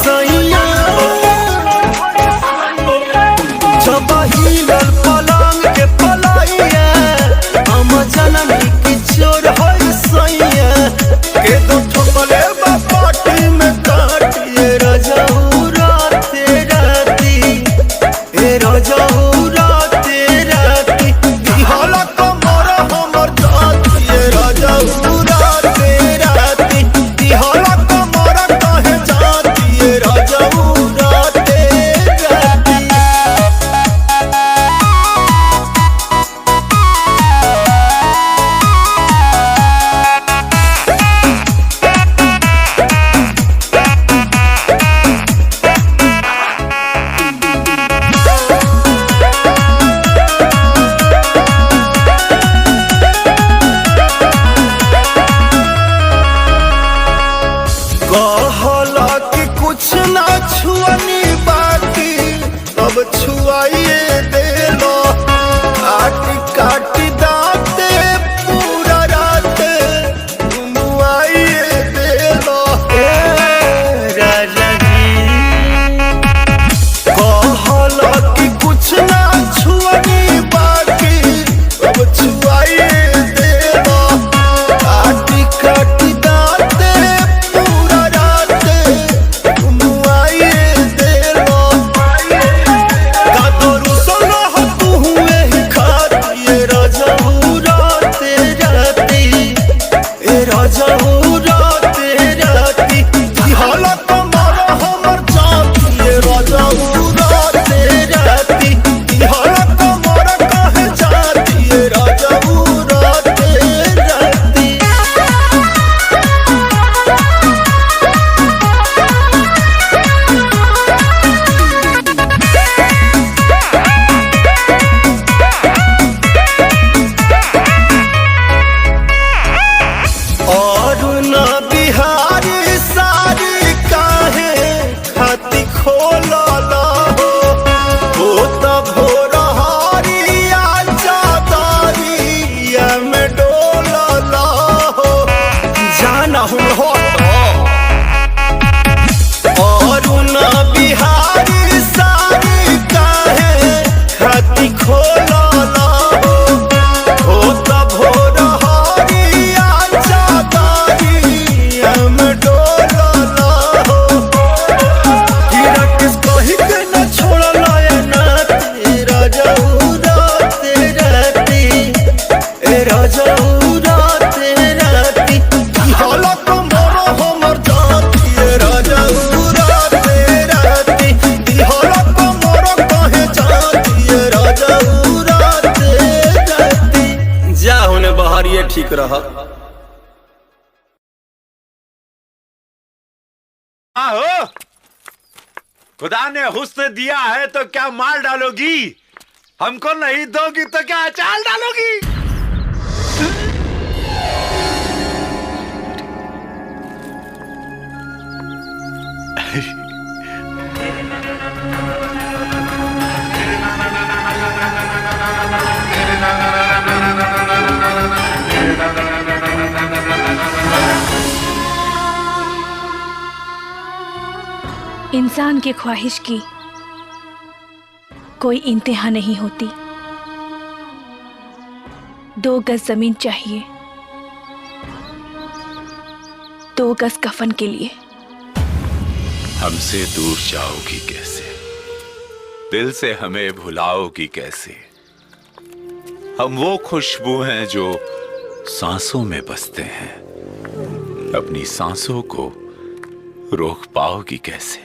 सैया जब हिलल पलंग के पलैया हम जननी की चोर है सैया के दो ठोकले पार्टी में काटिए रजऊ राते राती ए रजऊ राते राती दिहला कमर हमर जातिए रजऊ राते राती दिहला कमर कहे जातिए रजऊ राते राती। कहला कि कुछ ना छुअनी बाकी अब छुआइए देलो काटी काटी दाते पूरा रात घुमाइए देलो राजा जी कहला कि कुछ ना छुअनी बाकी अब छुआइए देलो काटी काटी दाते पूरा रात घुमाइए देलो कादरू सोना हो तू हुए खातिए रजऊ राते राती ए रजऊ राते राती दिहला कमर हमर जातिए रजऊ राते राती दिहला कमर कहे जातिए रजऊ राते राती। और न बिहारी सारी काहे खाती खोलला हो त भोर हरिया चादरिया में डोलला हो जाना हम हो और न बिहारी सारी काहे खाती खोलला हो त भोर हरिया चादरिया में डोलला हो हीरा किस कही के न छोड़ला या नाती रजऊ राते राती ए रजऊ राते राती दिहला कमर हमर जातिए रजऊ राते राती दिहला कमर कहे जातिए रजऊ राते राती जा होने बहरिए ठीक रहा। आहो, खुदा ने हुस्न दिया है तो क्या मार डालोगी, हमको नहीं दोगी तो क्या अचार डालोगी। इंसान की ख्वाहिश की कोई इंतहा नहीं होती। 2 गज जमीन चाहिए, 2 गज कफन के लिए। हमसे दूर जाओगी कैसे, दिल से हमें भुलाओगी कैसे। हम वो खुशबू हैं जो सांसों में बसते हैं, अपनी सांसों को रोक पाओगी कैसे।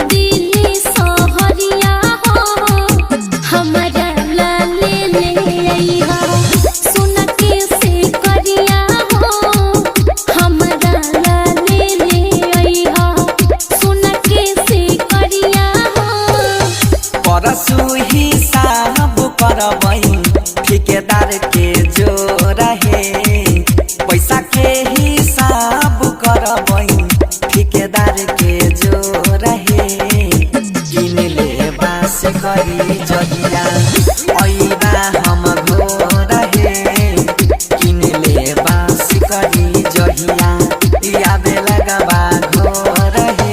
दिल कसू हिसाब करबई ठेकेदार के जो रहे पैसा के हिसाब करबई ठेकेदार के जो रहे किन ले बास करी जहिया ऐबा हम घोर रहे किन ले बास करी जहिया याबे लगबा घोर रहे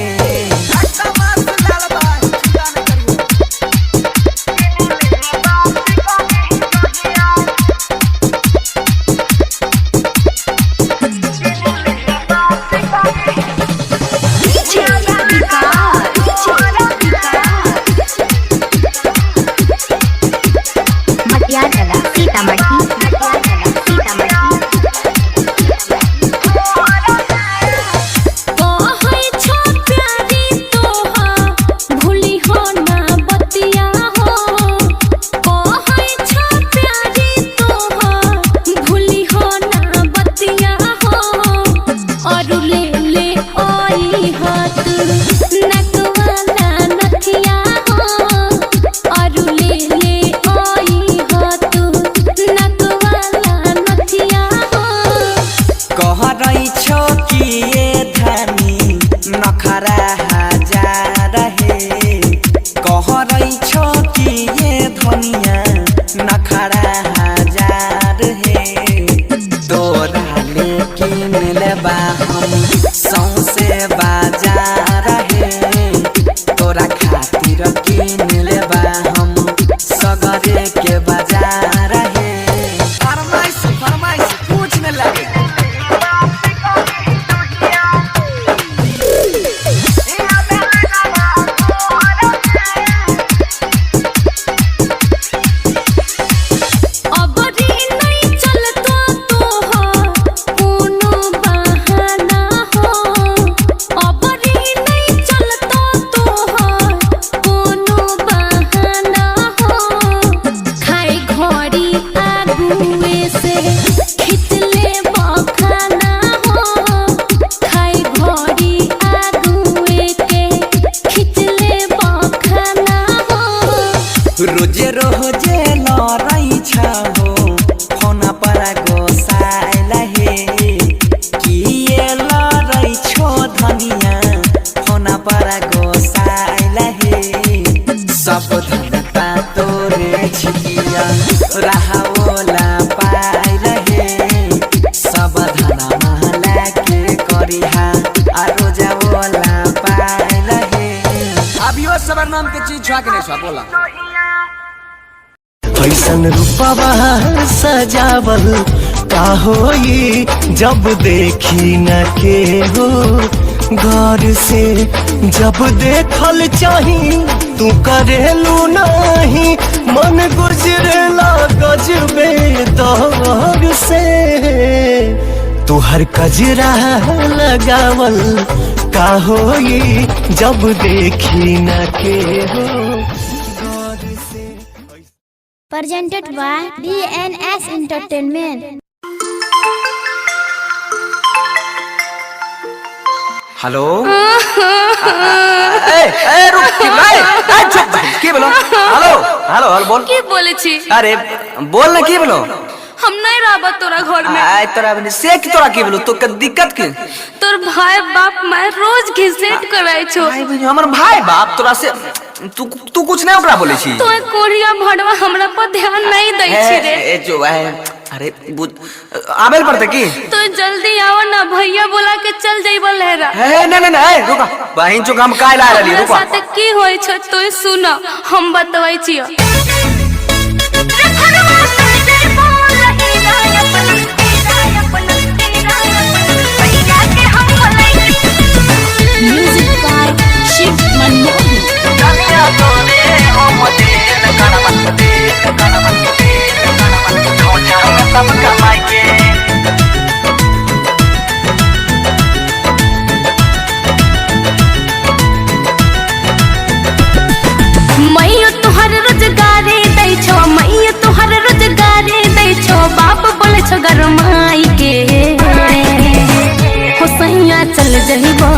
रोजे रोजे लड़ाई छहो फोन पर गोसाइल हे किए लड़ाई छो धनिया फोन पर गोसाइल हे सब धनता तोरे छिया रहावला पाइल हे सब धना महला के करिहा आ रोजावला पाइल हे अभियो सबर नाम के चीज छा के नहीं छा बोला फैशन रूपवा सजावल का होई जब देखी न के हो गौर से जब देखल चाही तू करेलू नहीं मन गुजरेला गजबे दौर से तुहर कजरा लगावल का होई जब देखी न के हो Presented by DNS Entertainment. Hello ए रुक ए चुप की बोलो हेलो हेलो हेलो बोल की बोले छी अरे बोल ना की बोलो हम नहीं रहबा तोरा घर में आय तोरा बने से की तोरा की बोलो तो के दिक्कत के तोर भाई बाप मैं रोज घिसेट कराई छो भाई बहन हमर भाई बाप तोरा से तू कुछ नहीं ओकरा बोले छी तो कोढ़िया भड़वा हमरा पर ध्यान नहीं दै छी रे ए जो है अरे आबेल पड़ते की तो जल्दी आओ ना भैया बोला के चल जाइबो लहरा ए नहीं रुका बहिन जो हम काहे ला रहली रुका साथे की होय छ तो सुन हम बतबै छियो Music by Shiv Manmohan. मैयो तुहर रोजगारे दै छो मैयो तुहर रोजगारे दै छो बाप बोले छो गरमाई के हो सैया चल जइबो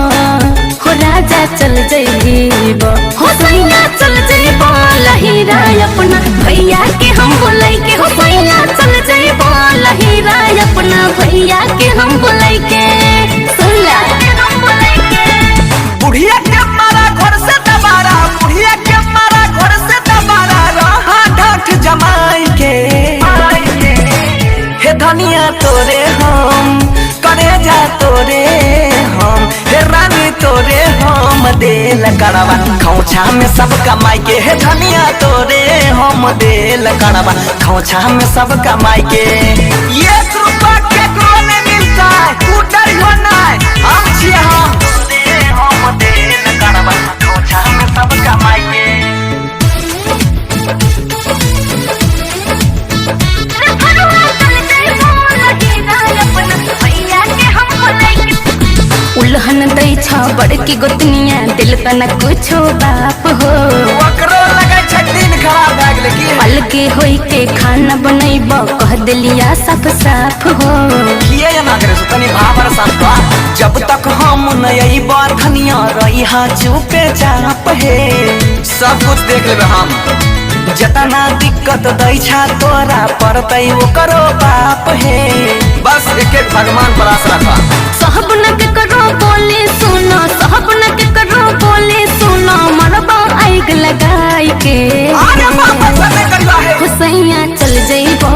हो राजा चल जइबो हो सैया चल जइबो लही भैया के हम बुलाई के सुनला बुढ़िया के मारा घर से दबारा, बुढ़िया के मारा घर से दबारा, रहा ढाठ जमाई के। हे धनिया तोरे हम करे जा तोरे हम, हे रानी तोरे हम देल करवा खौछा में सब कमाई के। हे धनिया तोरे हम देल करवा खौछा में सब कमाई के। ये रुपया केकरो नहीं मिलता है, तू डरियो नहीं, हम छिए हम तोरे हम देल करवा खौछा में सब कमाई के। उल्हन दै छ बड़की गोतनिया दिल तना कुछो बाप हो। ओकरो लगे छै दिन खराब भए गेलै की। अलगे होई के खाना बनैब कह देलिया साफ साफ हो। किए ना करे सो तनी भावर साफ। जब तक हम न अइबा धनिया रहिहा चुपे चाप हे। सब कुछ देख लेबे हम, जतना दिक्कत दै छा तोरा पड़तै ओकरो बाप हे। बस एक एक भगवान पर आस रखा। सहब न के करो बोले सुनो, सहब न के करो बोले सुनो, मरबा आग लगाई के। अरे बाबा सब करवा है हुसैया चल जइबो,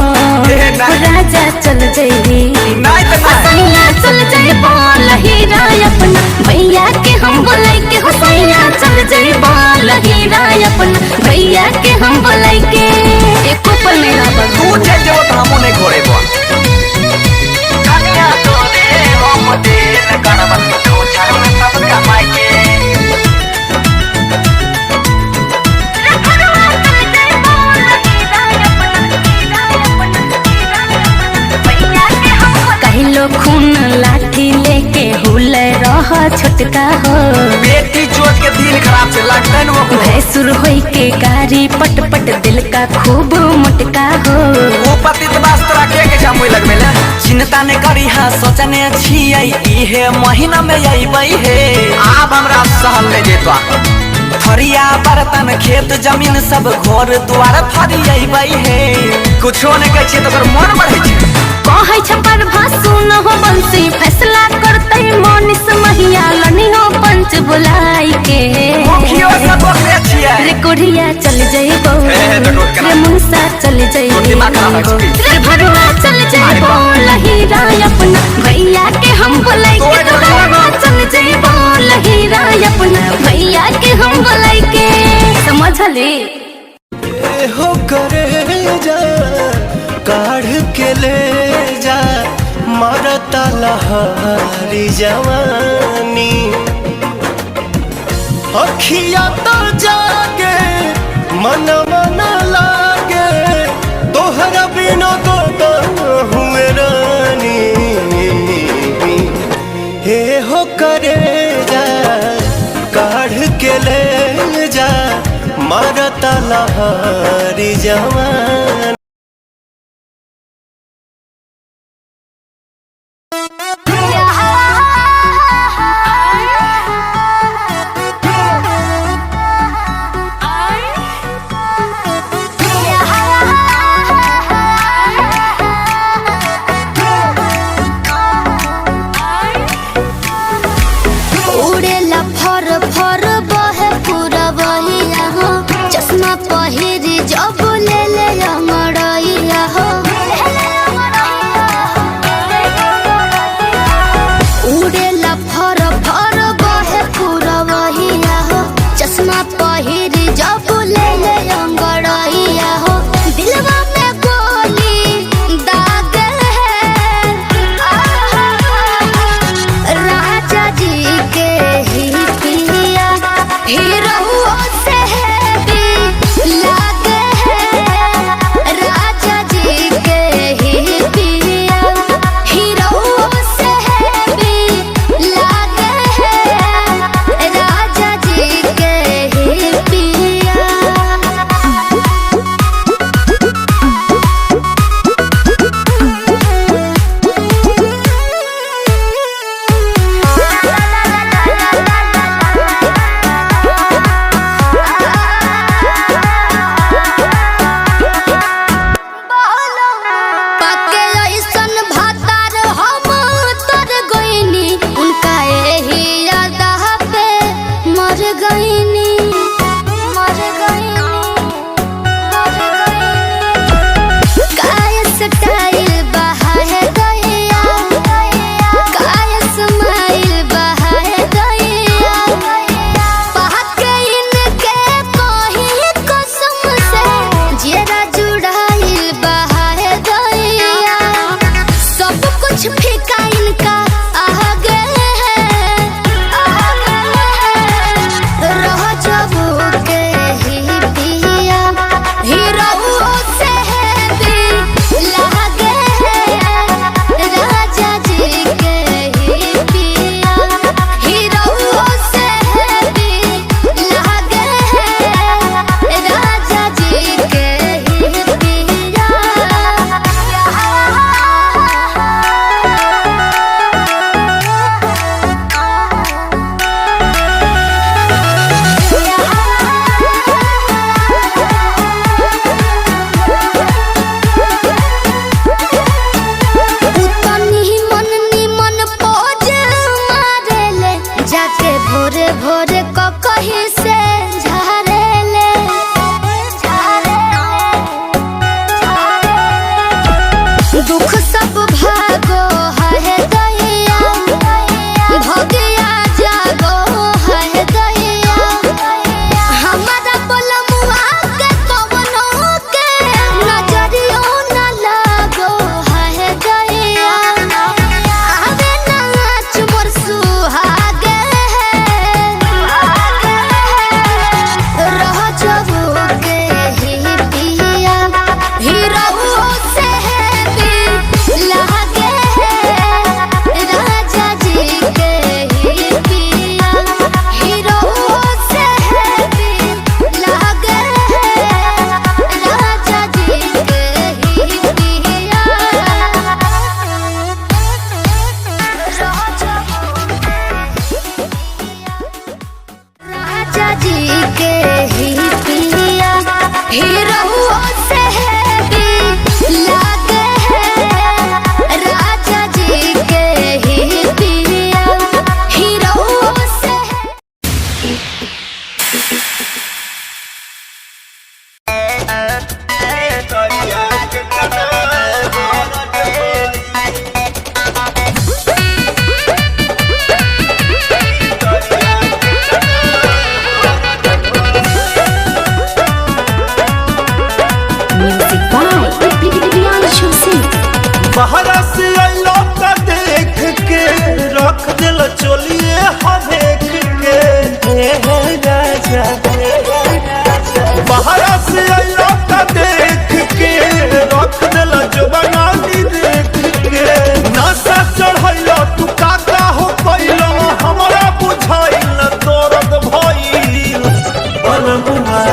राजा चल जइबी, नहीं तो हुसैया चल जइबो लहीरा अपना भैया के हम बोलाई के। हुसैया चल जइबो लहीरा अपना भैया के हम बोलाई के। एको पल नहीं रहा तू चल जेबो त हमो नहीं घोड़े बो। धनिया तोरे हम देल करबा खौछा में सब कमाई के। कहलो खून लाठी लेके हुल रह छोटका हो। बेटी चोट के दिल खराब से लगता है वो। भैंसुर होई के गारी पट पट दिल का खूब मोटका हो। वो पति तो बस तोरा के जामुई लगबेला। चिंता ने करी हा सोचने छियै इहे महीना में अइबै हे। आब हमरा सहल ले जेतवा फरिया बर्तन खेत जमीन सब घर द्वार फरी अइबै हे। कुछो नहीं कहै छियै तो मन बढ़ै छै। कहै छ पर भासु न हो बंसी फैसला करतै मनीष महिया लनी हो पंच बुलाई के। मुखियो सब बोले छियै रे कोढ़िया चल जइबो, रे मुंसा चल जइबो, रे भरुआ चल जइबो लहीरा अपना भैया के हम बोलाई के। भरुआ चल जइबो लहीरा अपना भैया के हम बोलाई के। समझली हो करे जा काढ़ के ले जा मारता लहारी जवानी। अखिया तो जागे मन मन लागे तोहरा बिना तो हुए रानी। हे हो करे जा काढ़ के ले जा मारता लहारी जवानी। उड़ेला फर फर बहे पूरा बहिया हो। चश्मा पहिरी जब ले ले अमर के ही पिया हीरो से भी लागे है राजा जी के ही पिया हीरो से म्यूजिक बाय प्रियांशु सिंह। बहरा से अइलो त देख के रख दिल चोलिए हवेक के हे राजा बहरा से अइलो त देख के रख दिल जुबानी देख के नशा चढ़ैलो तू काका हो पैलो हमरा बुझाइल दर्द भइल बनमुआ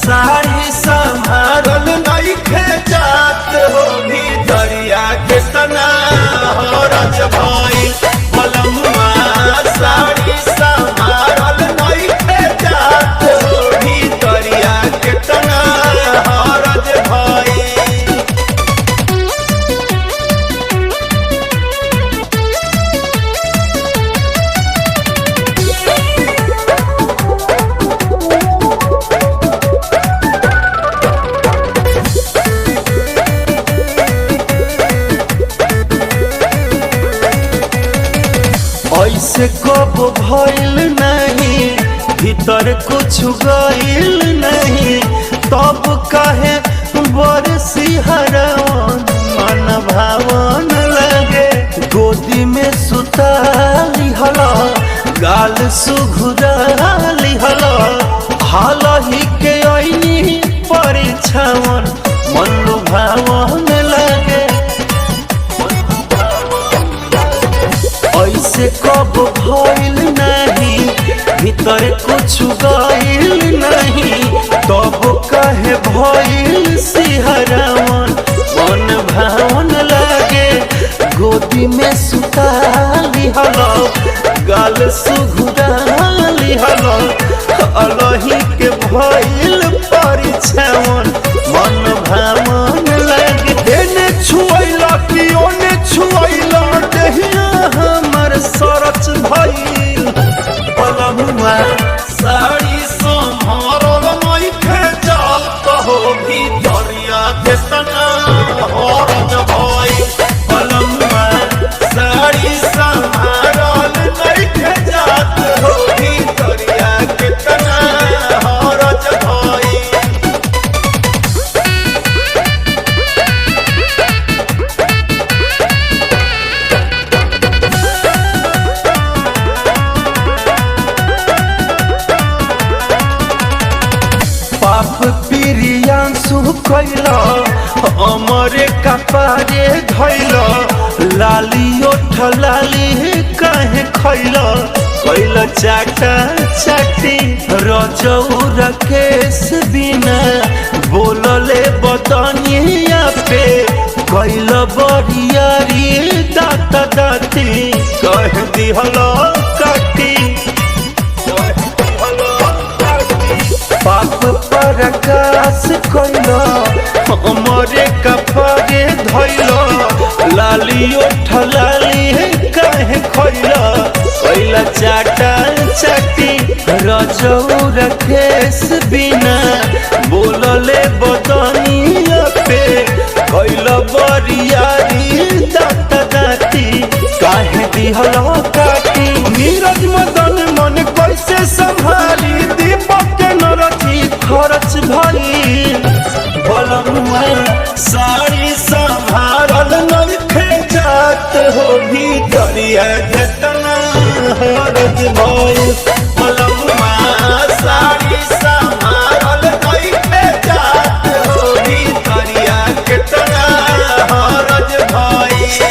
साड़ी संभारल नइखे जात हो भीतरिया के तना हरज भइल बनमुआ साड़ी संभारल नइखे जात हो भीतरिया के तना हरज भइल। ऐसे कब भइल नहीं भीतर कुछ गइल नहीं तब काहे बरसी हरवन मन भावन लगे गोदी में सुता लिहल गाल सुघुरा लिहल हाल ही के ऐनी परीक्षावन मन भावन लगे ऐसे कब भइल नहीं भीतर कुछ गइल नहीं तब कहे भइल सिहरवन मन भावन लगे गोदी में सुता लिहल गाल सुघुरा लिहल अलही के भइल परीक्षावन मन भावन लगे एने छुअला कि ओने छुअला देहिया हमर सरच भइल बनमुआ साड़ी संभारल नइखे जात हो भीतरिया के तना हरज भइल बनमुआ साड़ी संभारल नइखे जात हो भीतरिया के तना हरज भइल। पाप प्रियांशु कैला अमरे कपारे धैला लाली ओठ लाली कहे खैला कैला चाटा चाटी रजौ रकेश बिना बोलले बदनिया पे कैला बरियारी दाता दाती कह दिहल काटी पाप प्रकाश कैला हमरे कपारे धैला लाली ओठ लाली कहे खैला कैला चाटा चाटी रजौ रकेश बिना बोलले बदनिया पे कैला बरियारी दाता दाती काहे दिहल काटी नीरज मदन मन कैसे संभाली दीपक के नरथी खरच भइल बनमुआ साड़ी संभारल नइखे जात हो भीतरिया के तना हरज भइल बनमुआ साड़ी संभारल नइखे जात हो भीतरिया के तना हरज भइल।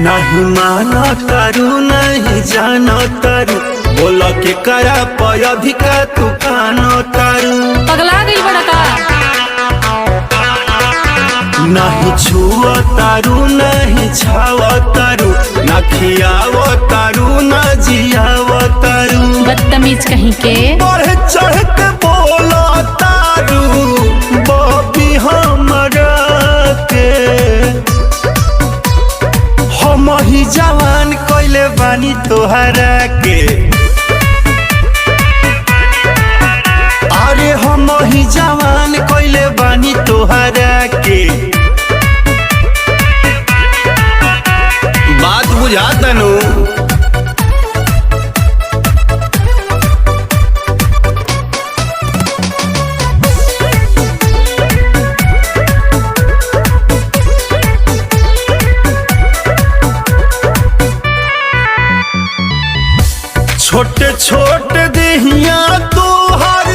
नहीं मानो तारू नहीं जानो तारू बोला के करा पय अधिका तू कानो तारू पगला गई बड़ा का नहीं छुआ तारू नहीं छावा तारू ना खियावा तारू ना जियावा तारू बदतमीज कहीं के बढ़ चढ़ के बोला तारू बॉबी हमरा के हम ही जवान कइले बानी तोहरा के अरे हम ही जवान कइले बानी तोहरा के बात बुझा तनु छोटे छोटे देहिया तोहर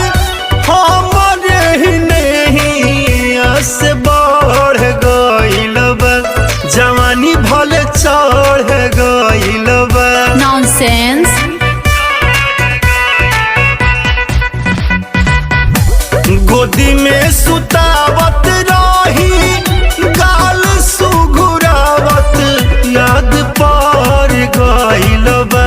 हमरे ही नहीं से बढ़ गइल बा जवानी भले चढ़ गइल बा नॉनसेंस गोदी में सुतावत रही गाल सुघुरावत याद पर गइल बा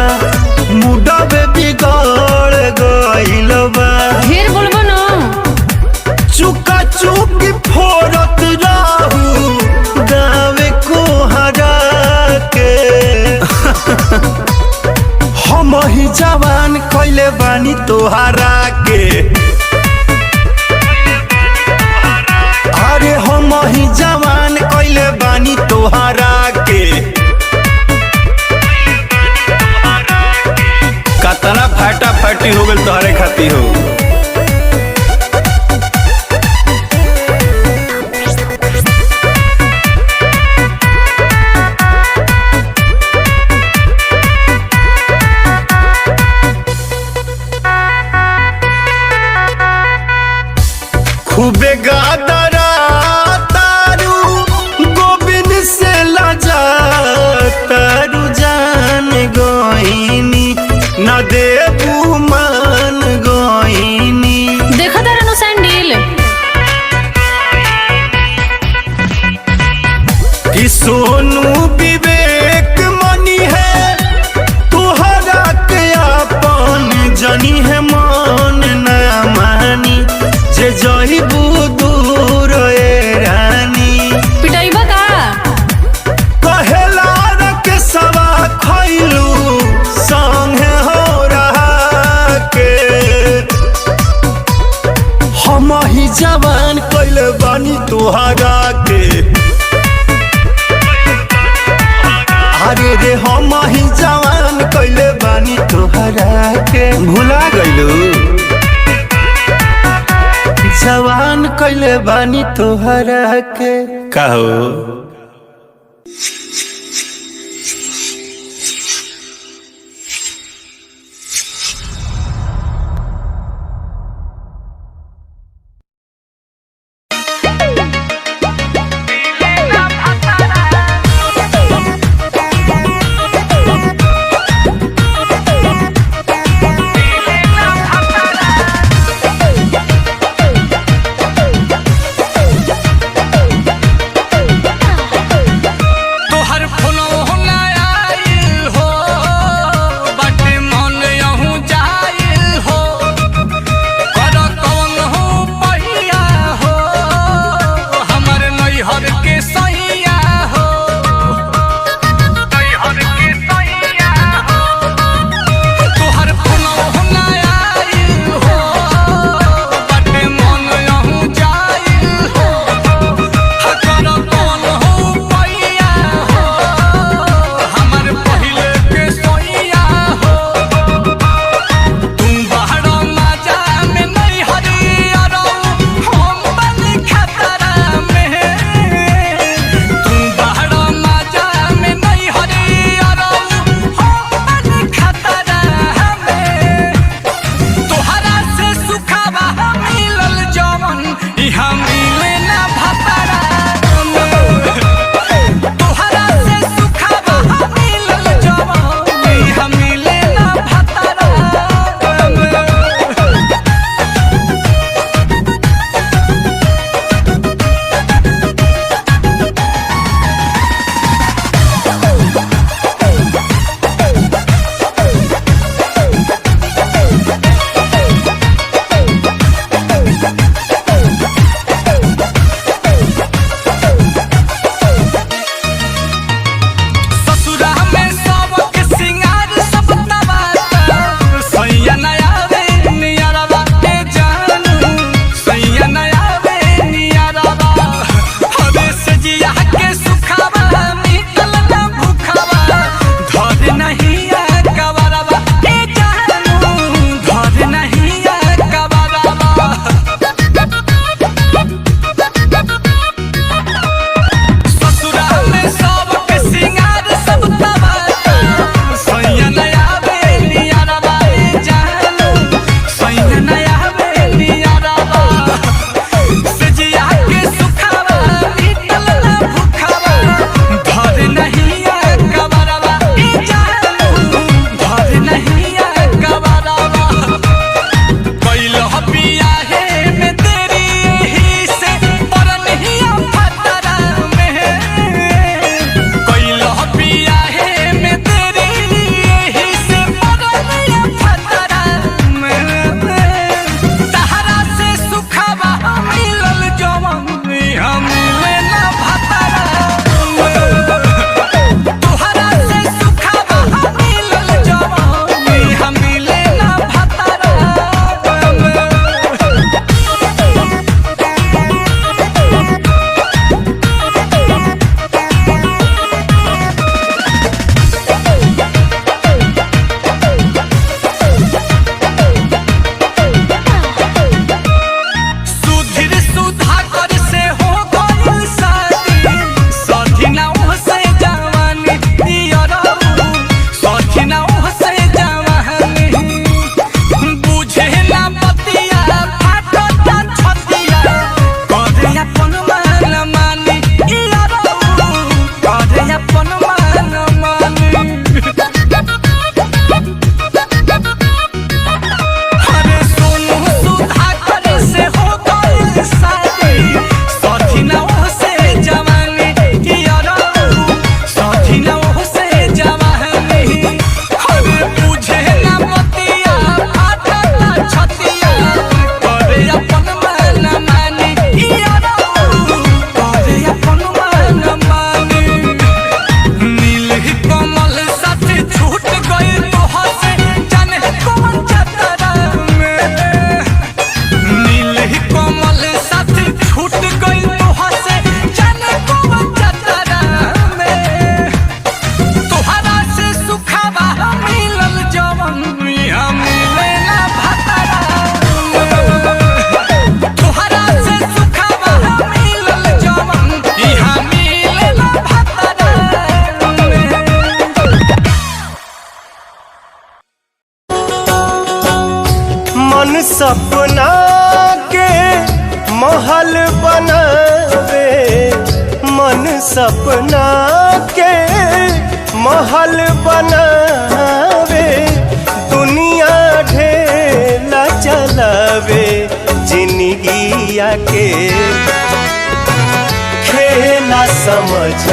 मुडबे बिगड़ गइल बा ढेर बोलबो न चुका चुकी फोड़त रहू गावे को हरा के हम ही जवान कइले बानी तोहरा के अरे हम ही जवान कइले बानी तोहरा के कतना फाटा फाटी हो गल तोहरे खाती हो खूबे गादरा तारू गोविंद से लजा तारू जान गोइनी न देबू मान गोइनी देखा तारा नो सैंडल कि सोनू विवेक मनी है तुहरा के अपन जनी है मन न मानी जे जहिबू दूर ए रानी पिटाइबा का कहेला के सवा खइलू संगे हो रहा के हम ही जवान कइले बानी तोहरा के अरे रे हम ही जवान कइले बानी तोहरा के भुला गइलू जवान कइले बानी तोहरा के कहो सपना के महल बनावे, मन सपना के महल बनावे, दुनिया ढेला चलावे, जिंदगिया के खेला समझ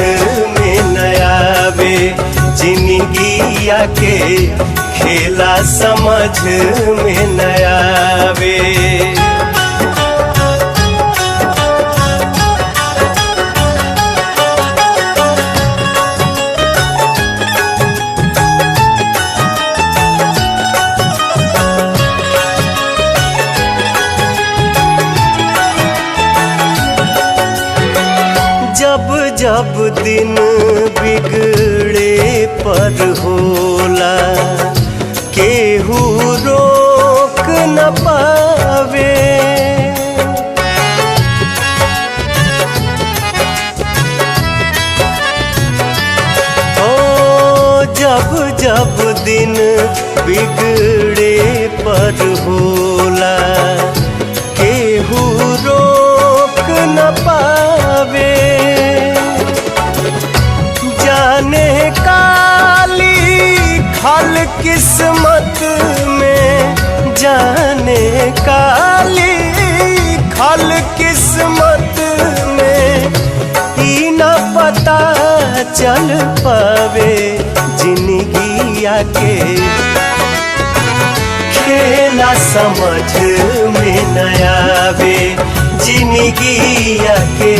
में न आवे, जिंदगिया के खेला समझ में न आवे। जब जब दिन बिगड़े पर होला, केहू रोक न पावे। ओ जब जब दिन बिगड़े पर होला, केहू रोक न पावे। जाने काली खल किस्मत में, जाने काली खल किस्मत में, ई न पता चल पावे, जिंदगिया के खेला समझ में न आवे, जिंदगिया के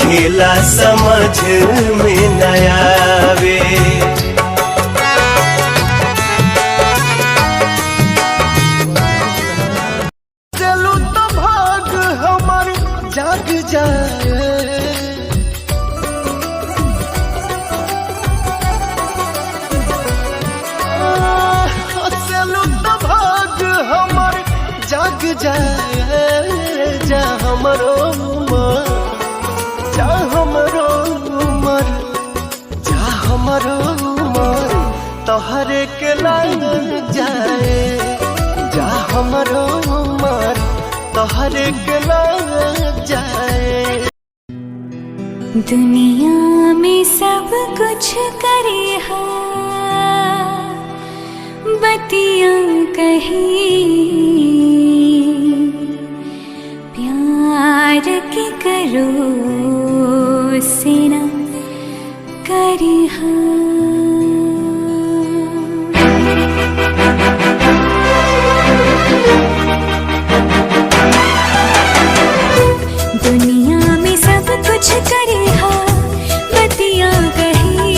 खेला समझ में न आवे। चलू तो भाग हमर जाग जाए, चलू तो भाग हमर जाग जाए, जा हमरो जा हमरो उमर, जा हमरो उमर तोहरे के लाग जाए, जा हमरो उमर तोहरे के लाग जाए। दुनिया में सब कुछ करे हा, बतियां कहीं प्यार के करो से न करे हा। दुनिया में सब कुछ करे हा, बतियां कहीं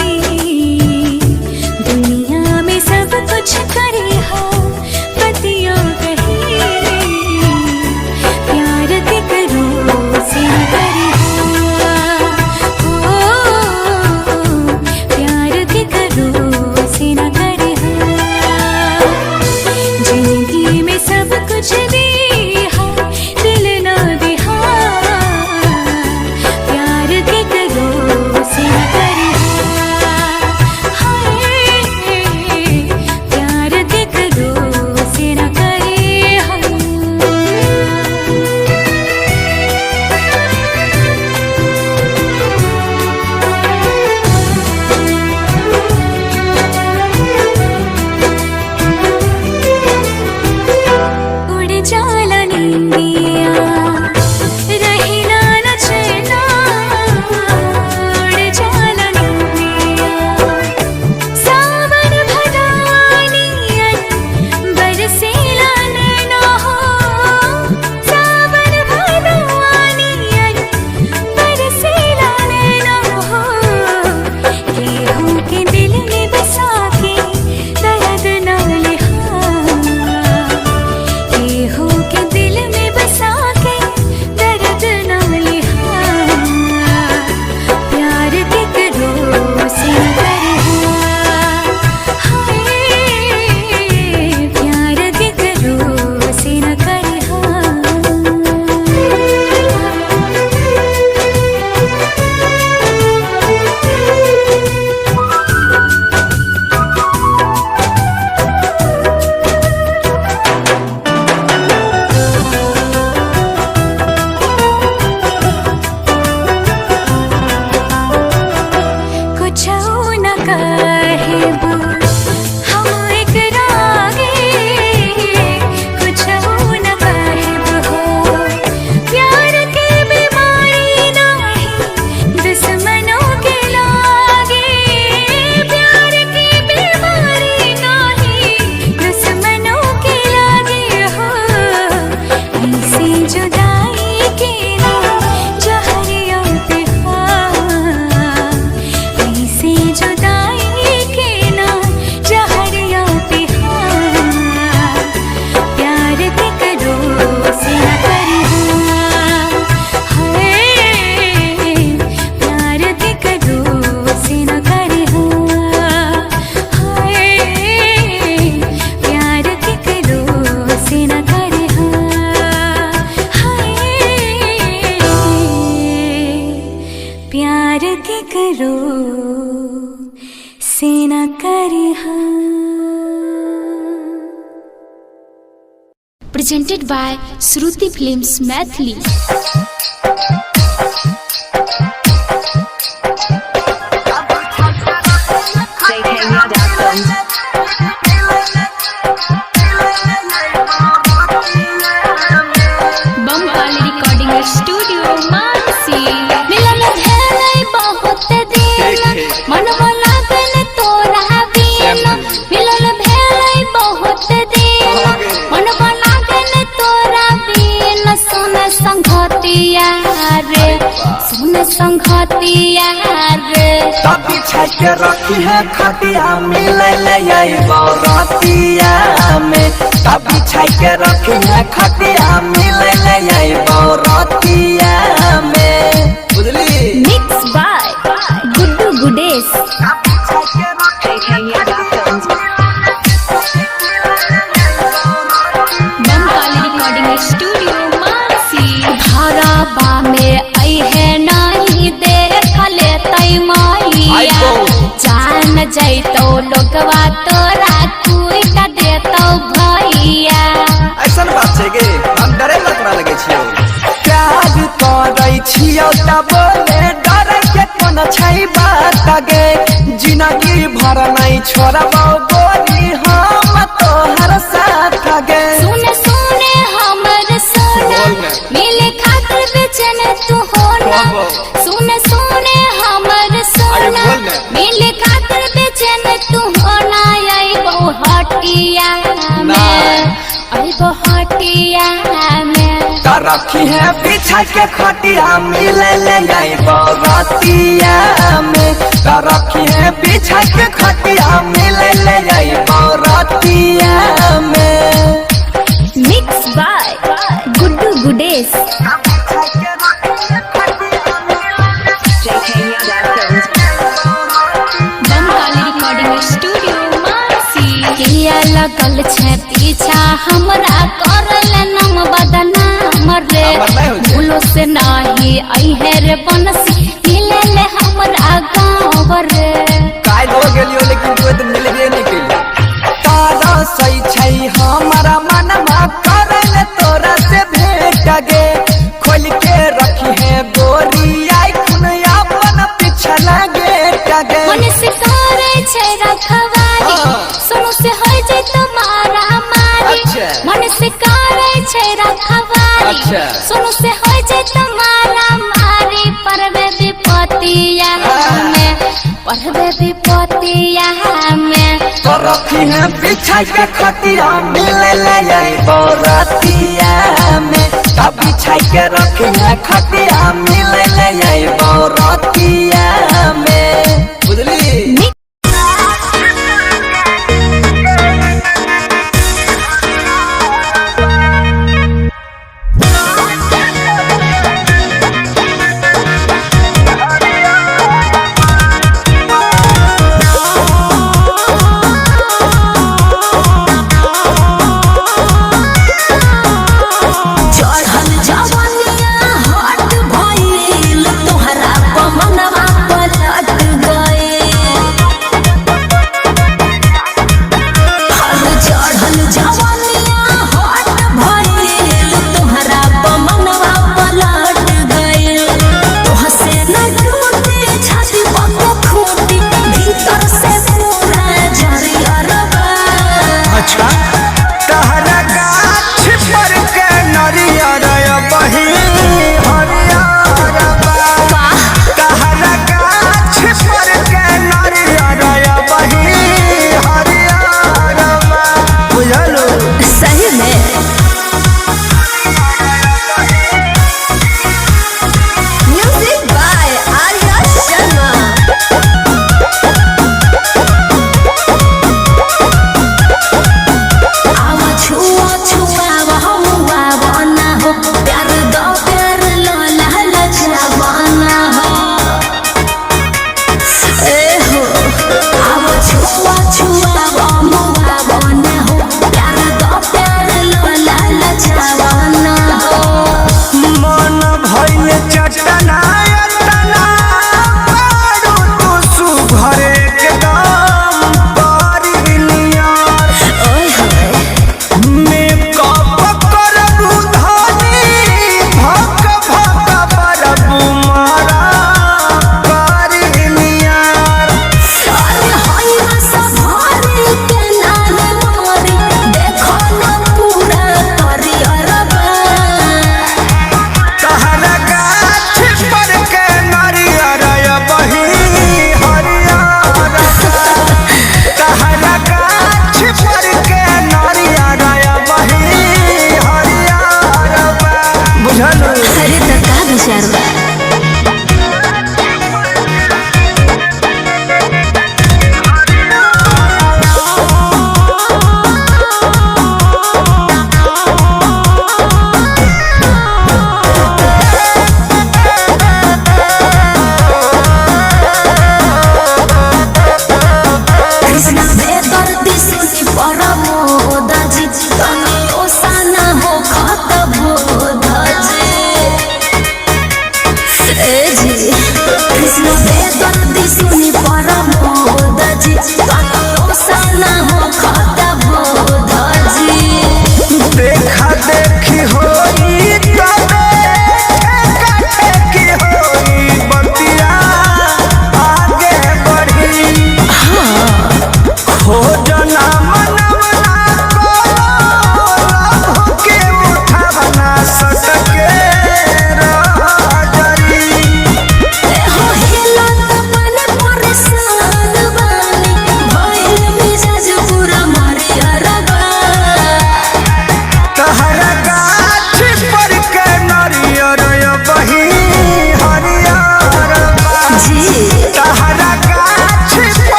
Presented by Shruti Films Maithili. Bamkali Recording Studio Mansi. मिलन भेलै बहुत दिन मनवा लागल तोरा बिन मिलन भेलै बहुत दिन मनवा लागल तोरा बिन सुन संगतिया रे सुन संगतिया रे तभी छक रखी है खटिया मिले ले बरतिया में तभी छक रखी है खटिया मिले ले बरतिया में बुझली। Mixed by Guddu Gudesh. Bamkali Recording Studio Mansi. घरबा में अइहे नहीं देखले तै मैया जान जैतौ लोगवा तोरा कुइट देतौ भैया। ऐसन बात छै गे हम डरे लतरा लगे छियो प्यार करै छियो त बोले डरे के कोन छै बात गे जिंदगी भर नहीं छोड़बौ गोरी हम तोहर साथ गे। सुने सुने हमर सोना मिले खातिर बेचैन तू होना सुने सुने हमर सोना मिले खातिर बेचैन तू होना आइबो हटिया में आइबो हटिया में रखी है पीछा के खटिया मिले ले बरतिया में रखी है पीछा के खटिया मिले ले बरतिया में। Mixed by Guddu Gudesh. Bamkali Recording Studio Mansi. किया लगल छे पीछा हमरा करल नाम बदनाम रे भूलो से नाही अइहे रे बनसी मिले ले हमरा गाँव रे। काल हो गेलियो लेकिन तू तो मिलबे नहीं केलियो तारा सही छै हमारा मनमा करल तोरा से भेट गे खोल के रखी है गोरी आई खुन अपन पीछा लगे गे मन से करे छै रखवारी सुनो से हो जाए तुम्हारा मारी मन से करे छै रखवारी सुनो से हो जाए तुम्हारा मारी परवे विपतिया में परवे विपतिया में तो रखी है पीछा के खटिया मिले ले बरतिया में तभी छाई के रखी है खटिया मिले ले बरतिया में बुझली। जवानिया हट भइल तोहरा बमनवा पलट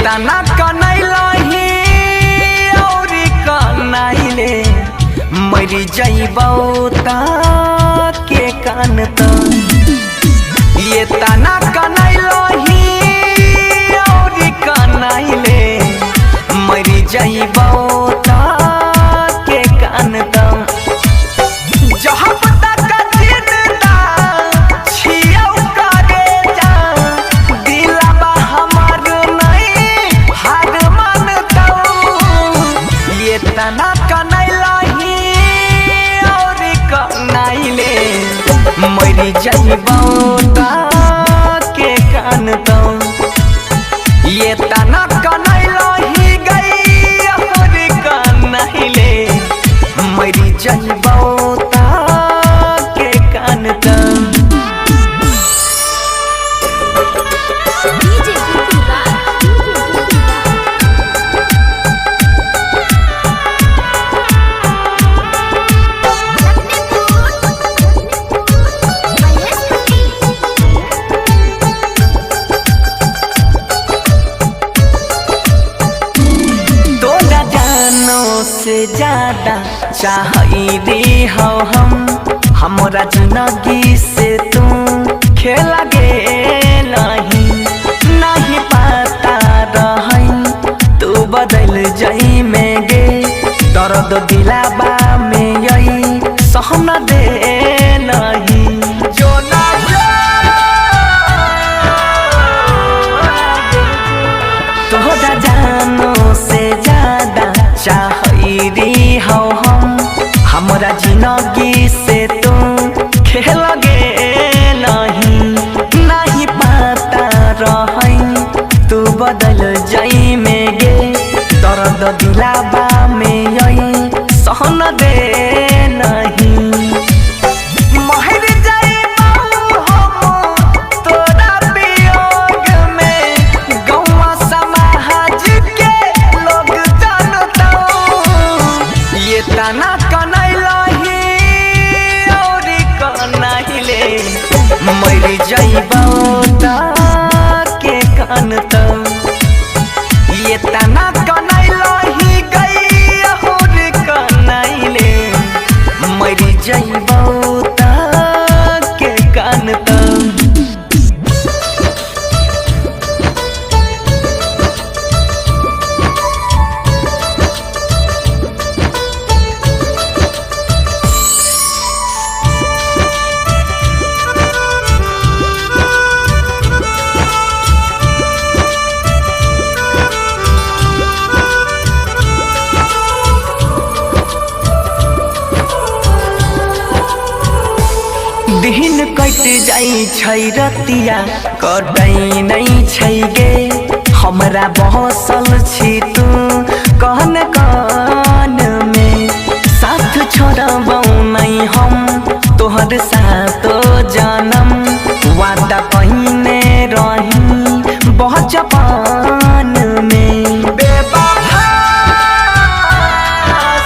तना कनैलही और कनैले मरी जइबौ त के कान त ये तना कनैलही और कनैले मरी जइबौ त के कान त जहाँ पता का जिंदा छियौ करे जा दिलवा हमार नहीं हार मानतौ ये तना कनैलही और कनैले मरी जइबौ त के कान त ये तना कनैलही गई और कनैले मरी जइबौ त के कान त तोरा जानो से ज्यादा चाहिए हो हम हमरा जिंदगी से तू खेला गेलही नहीं पता रही तू बदल जाई में गे दर्द दिलाबा में यही सहना दे नहीं जो ना तोरा जानो से ज्यादा चाहिए हो हम हमरा जिंदगी से तू खेल गेलही नहीं पता रही तू बदल जाई में गे दर्द दिलाबा में यही सहन दे नहीं महर जाइबौ हम तोरा वियोग में गौवा समाज के लोग जानतौ ये तना कनैलही और कनैले मरी जइबौ त के कान त ये तना कनैलही गई और कनैले मरी जइबौ त के कान त दिन कट जाई छै रतिया कटै नहीं छै गे हमरा बहसल छी तू कहन कान में साथ छोड़बौ नहीं हम तोहर साथ जानम वादा पहिने रही बचपन में बेवफा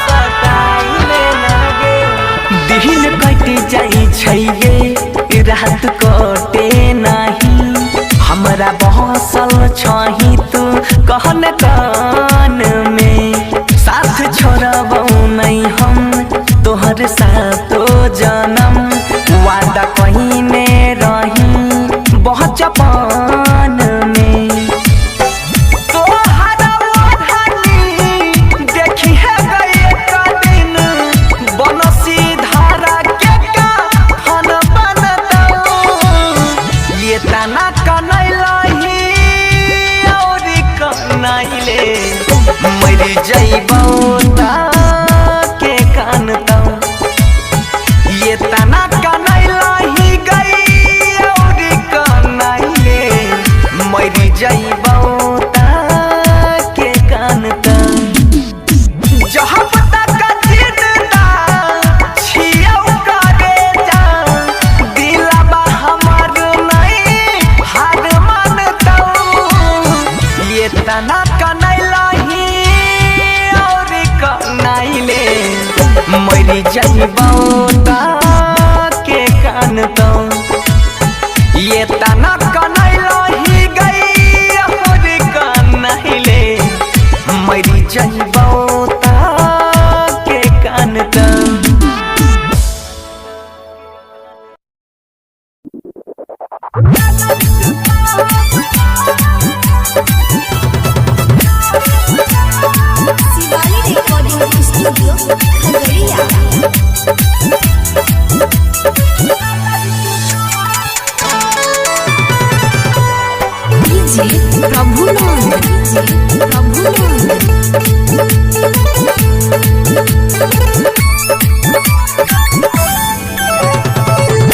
सताइले लागे दिन कट जाई छै गे रात कटे नहीं हमरा बहसल छही तू कहन कान में साथ छोड़बौ नहीं हम तोहर साथ जानम वादा पहिने रही बचपन में तोहरा ओढ़नी देखी है गए का दिन बनसी धारा के काफन बनतौ ये तना कनैलही और कनैले मरी जइबौ त के कान त ये तना कनैलही गई और कनैले मरी जइबौ त के कान त जहाँ पता का जिंदा छियौ करे जा दिलवा हमार नहीं हार मानतौ ये तना कनैलही और कनैले मरी जइबौ त के कान त ये तना कनैलही गई और कनैले शिवाली रिकॉर्डिंग स्टूडियो खगड़िया।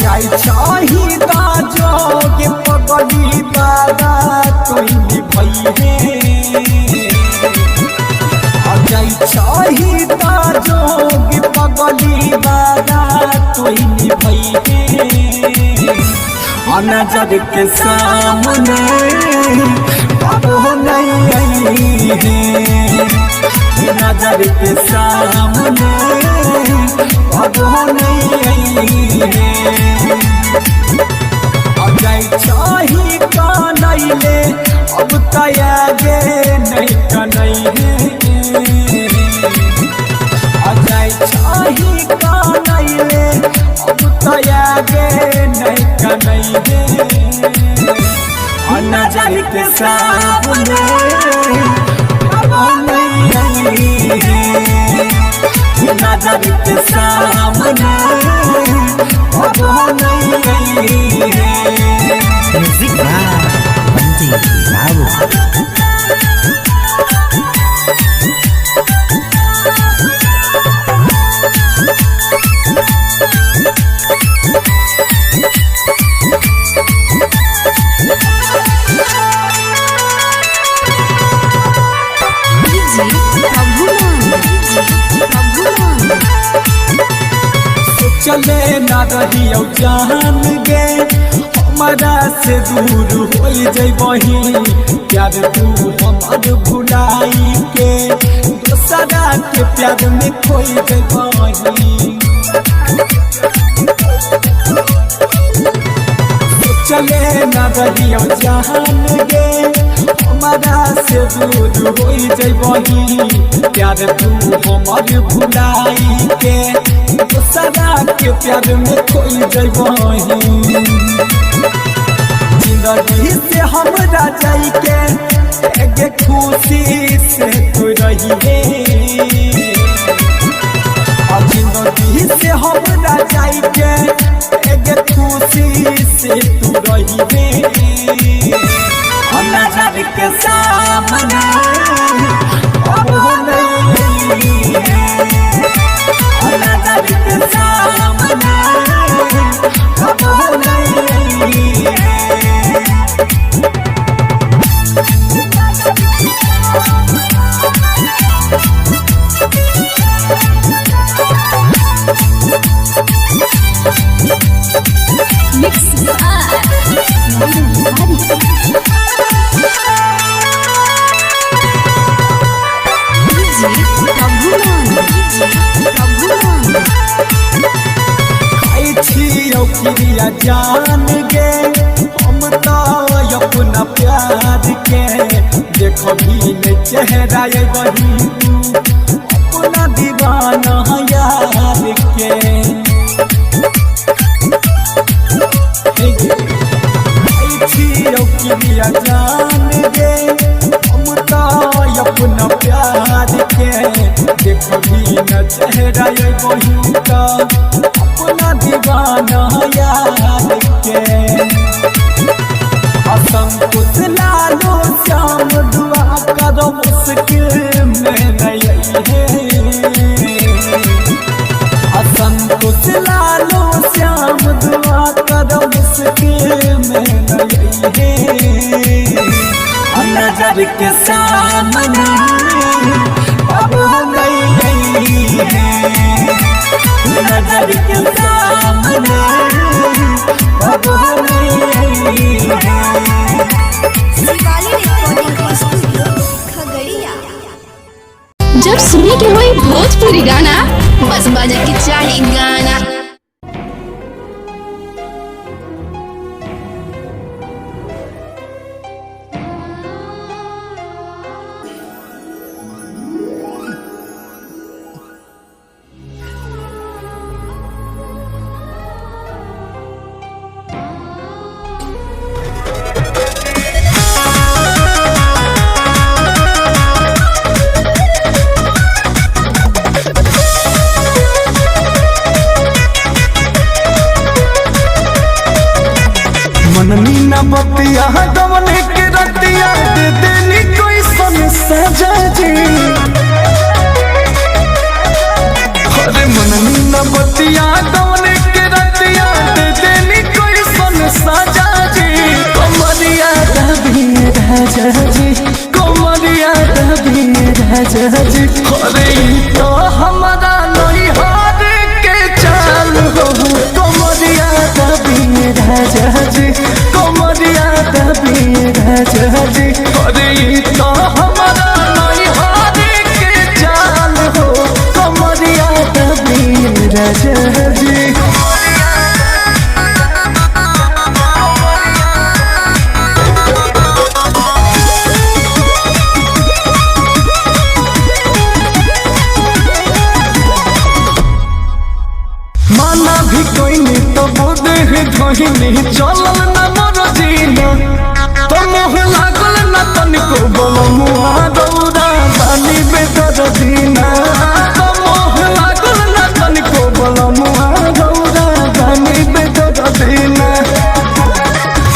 चाहिदा जोगे पगली दादा तोइनी भइहे अजय चाहिदा जोगे पगली दादा तोइनी भइहे नजर के सामने अब नहीं आई है नजर के सामने अब नहीं आई है अजय चाही का नहीं ले अब तयागे नहीं का नहीं है अजय चाही का नहीं ले अब तयागे नहीं का नहीं है नजर के सामने अब नहीं आई है नजर के सामने अब नहीं आई है म्यूजिक बंदी बाबू चले ना रहियो जान गे हमारा से दूर हो जइबही प्यार तू हमार भुलाई के दूसरा के प्यार में खोई जइबही चले ना रहियो जान गे हमारा से दूर हो जइबही प्यार तू हमार भुलाई के दूसरा के प्यार में खोई जइबही जिंदगी से हमरा जाई के एक खुशी से तू रहिए जिंदगी से हमरा जाई के एक खुशी से तू रहिए नजर के सामने अब नहीं है नजर के सामने अब नहीं है क्रिया जान गे हम तो अपना प्यार के देखो भी चेहरा बही अपना दीवाना यार के क्रिया जान गे हम तो अपना प्यार के देखो भी चेहरा बही अपना दीवाना यार के असंकुच लालो श्याम दुआ करो मुश्किल में नहीं है असंकुच लालो श्याम दुआ करो मुश्किल में नहीं है नजर के सामने अब नहीं है नजर के सामने अब नहीं है शिवाली रिकॉर्डिंग स्टूडियो खगड़िया। जब सुने के होई भोजपुरी गाना बस बजा के चाहे गाना। मननी न बतिया गवने के रतिया दे देनी कोई सन सजा जी अरे मननी न बतिया गवने के रतिया दे देनी कोई सन सजा जी कमरिया दबी राजा जी कमरिया दबी राजा जी अरे तो हमारा नहीं हार के चाल हो कमरिया दबी राजा जी कमरिया दबी राजा जी अरे तो हमारा नहीं हार के चाल हो कमरिया दबी राजा जी माना भी कोई नहीं तो बोदे है धोहिनी चलल न मोर जीना तो मोह लागल न तनिको बोलो मुआ दौड़ा बानी बेदर दीना तो मोह लागल न तनिको बोलो मुआ दौड़ा बानी बेदर दीना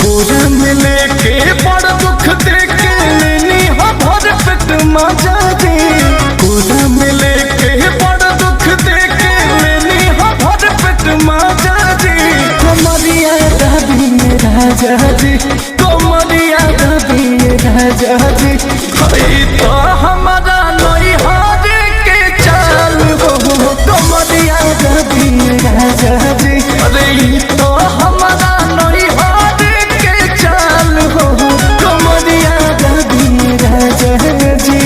पूरा मिले के बड़ दुख देखे लेनी हो भर पेट मजा दे पूरा मिले के बड़ दुख देखे लेनी हो भर पेट मजा दे कमरिया दबी राजा जी कमरिया दबी राजा जी हई तो हमारा नहीं हार के चाल हो कमरिया दबी राजा जी अरे तो हमारा नहीं हार के चाल हो कमरिया दबी राजा जी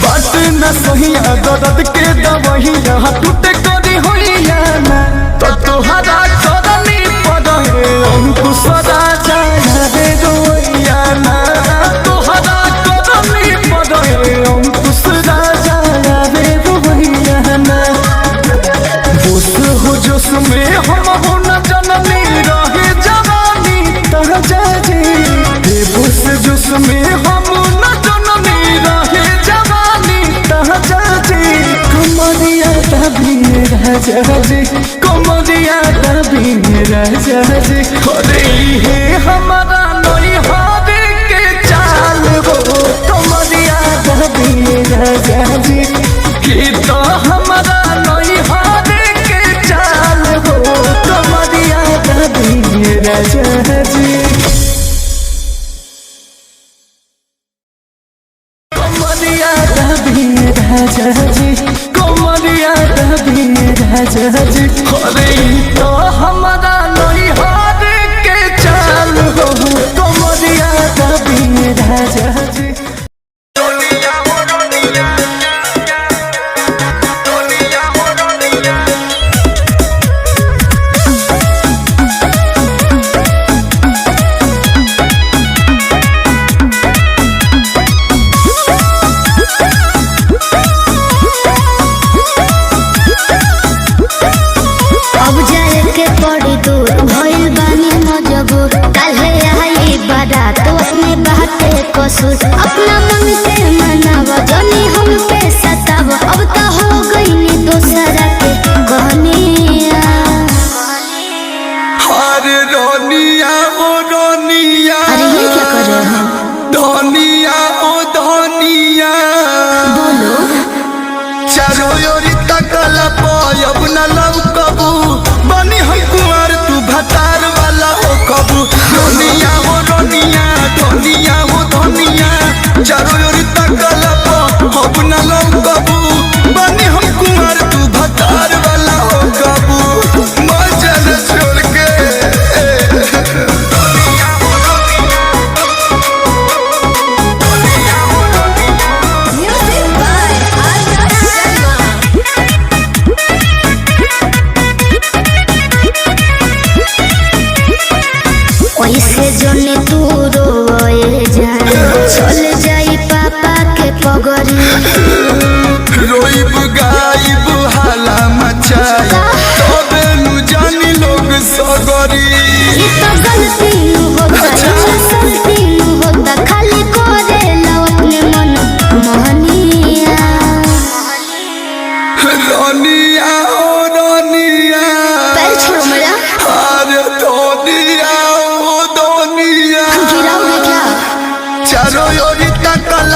बात न सहिया दर्द के दवहिया टूटे करी होइया ना तो तोहरा करनी पड़े अंकुश राजा रे रोइया ना तोहरा करनी पड़े अंकुश राजा रे रोइया ना होश हो जोश में हम हो न जननी रहे जवानी तहजा जी हे होश जोश में हम न जननी रहे जवानी तहजा जी कमरिया दबी राजा जी कमरिया दबी राजा जी अरे हे हमारा नहीं हार के चाल हो कमरिया दबी राजा जी कि तो हमारा नहीं हार के चाल हो कमरिया दबी राजा जी कमरिया दबी राजा जी कमरिया दबी राजा जी अरे तो हमारा नहीं हार के चाल हो कमरिया दबी राजा जी अब जाए के पड़ी दूर भइल बानी मजबूर काल्हे आई बारात उसमें बाटे कसूर अपना मन के मनाव जनी हम पे सताव अब तो हो गई दूसरा के कहनिया अरे रोनिया ओ रोनिया अरे ये क्या कर रहे हो धनिया ओ धनिया बोलो चारों ओर तकला पायब न लव कबू बनी हम कुंवर तू भतार वाला हो कबू रोनिया हो रोनिया धनिया हो धनिया चारों ओर तकला पायब न लव कबू बनी हम कुंवर तू भतार वाला हो कबू मजल छोड़ के Music by Arya Sharma. वैसे जने तू रोए जाए चल जाई पापा के पगरी रोइब गाइब हाला मचाई तबे नु जानी लोग सगरी ये तो गलती नु होता गलती नु होता खाली करे ला अपने मन मोहनिया रोनिया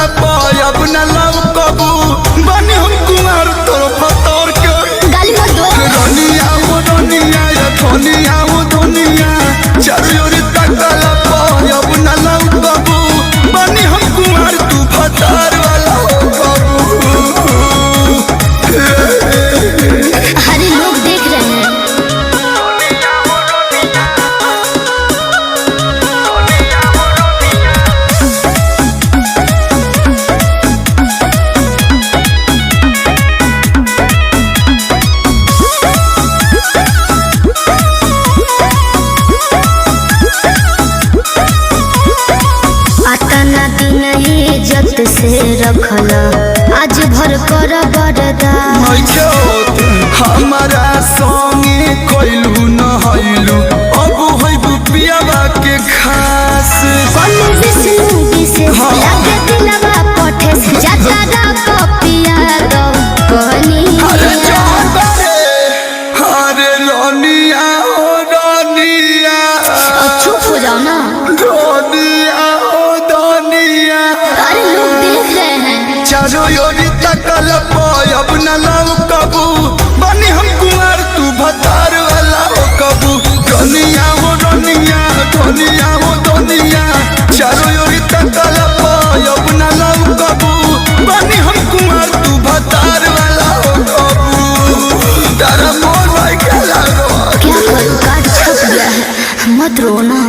तकला पायब न लव कबू बनी हम कुमार तोर फतोर के गाली मत दो रोनिया वो रोनिया या धोनिया वो धोनिया चारों तकला पायब न लव कबू बनी हम कुमार तू फतार वाला कबू। हरे लोग देख रहे हैं। अतना दिन इज्जत से रखला आज भर कर बरदा हमारा संगे कोइलू न हइलू अब होइबू पियावा के खास कौन विष्णु विशेष लगे दिलवा पठे जतरा कपिया दो कहनी अरे रोनिया ओ रोनिया चुप हो जाओ ना। रोनिया ओ रोनिया अरे लोग देख रहे हैं। चारों योरी तकल पायब न लव कबू बनी हम कुमार तू भतार वाला हो कबू रोनिया वो रोनिया धोनिया वो धोनिया चारों योरी तकल पायब न लव कबू बनी हम कुमार तू भतार वाला हो कबू। तारा मोर भाई क्या लागो क्या करूँ कार्ड छप गया है मत रोना।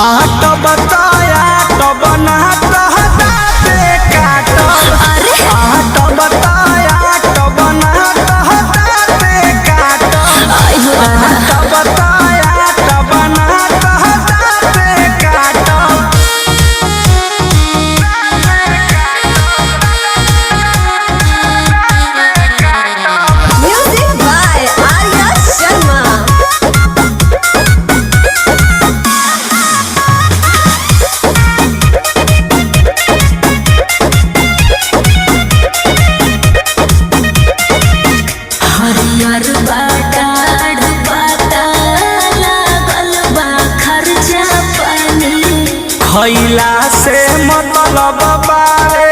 आट बताया तो बना कहते काटो आट बताया तो बना कहते काटो आट बताया तो बना कहते काटो। Music by Arya Sharma. हरियर बाटाड़ बाटा लागल बा खर्चा पानी खैला से मतलब बारे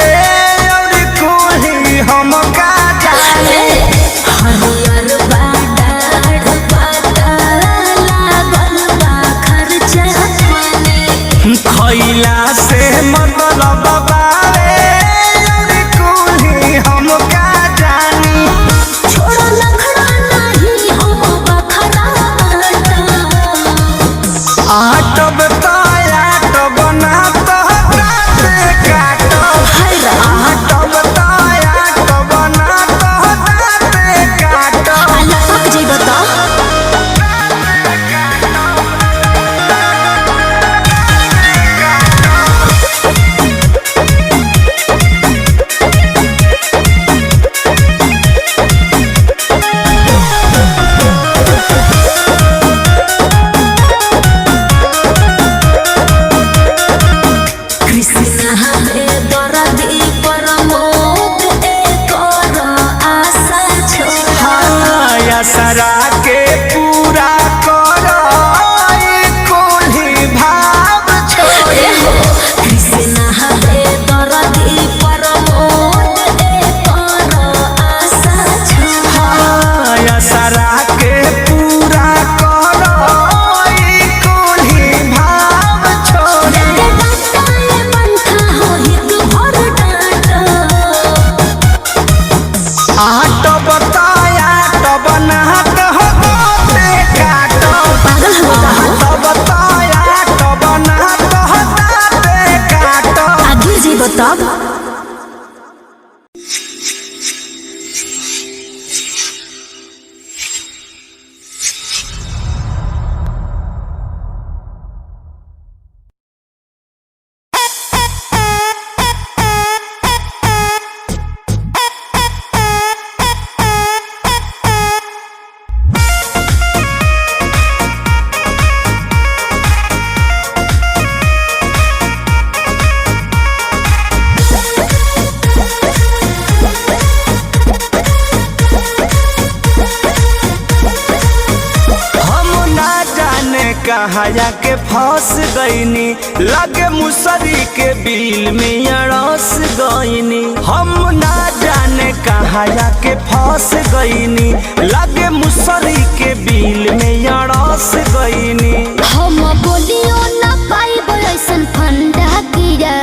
और कोई हम का जाने हरियर बाटाड़ बाटा लागल बा खर्चा पानी खैला से मतलब बारे और कोई हम का जानी छोड़ा लखड़ा नहीं हम बखरा आट बताया तो बना कहते काटो आट बताया तो बना कहते काटो। लपक जी बता तब कहाया के फंस गईनी लगे मुसरी के बिल में अड़स गईनी हम ना जाने कहाया के फंस गईनी लगे मुसरी के बिल में अड़स गईनी हम बोलियो ना पाइब ऐसन फंडा किया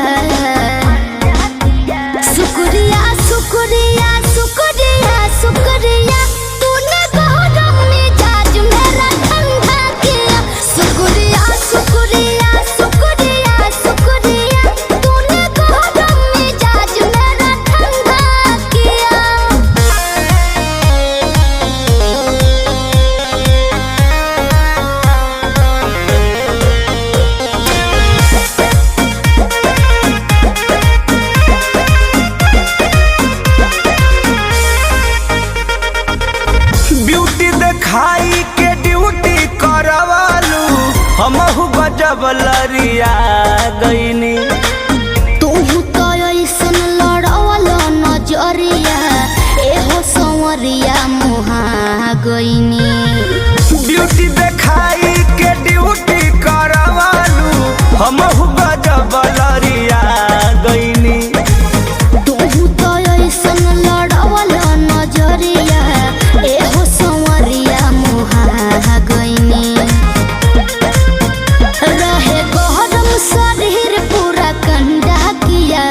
शुक्रिया शुक्रिया शुक्रिया शुक्रिया तूने गौरव मिजाज मेरा ठंडा किया शुक्रिया शुक्रिया शुक्रिया शुक्रिया तूने गौरव मिजाज मेरा ठंडा किया। ब्यूटी दिखाई के ड्यूटी करवालू हमहु गजब लरिया गईनी तू तो ऐसन लड़वल नजरिया एहो संवरिया मुहा गईनी ब्यूटी दिखाई के ड्यूटी करवालू हमहु गजब लरिया गईनी तू तो ऐसन लड़वल नजरिया एहो संवरिया मुहा गईनी रहे गरम शरीर पूरा कंडा किया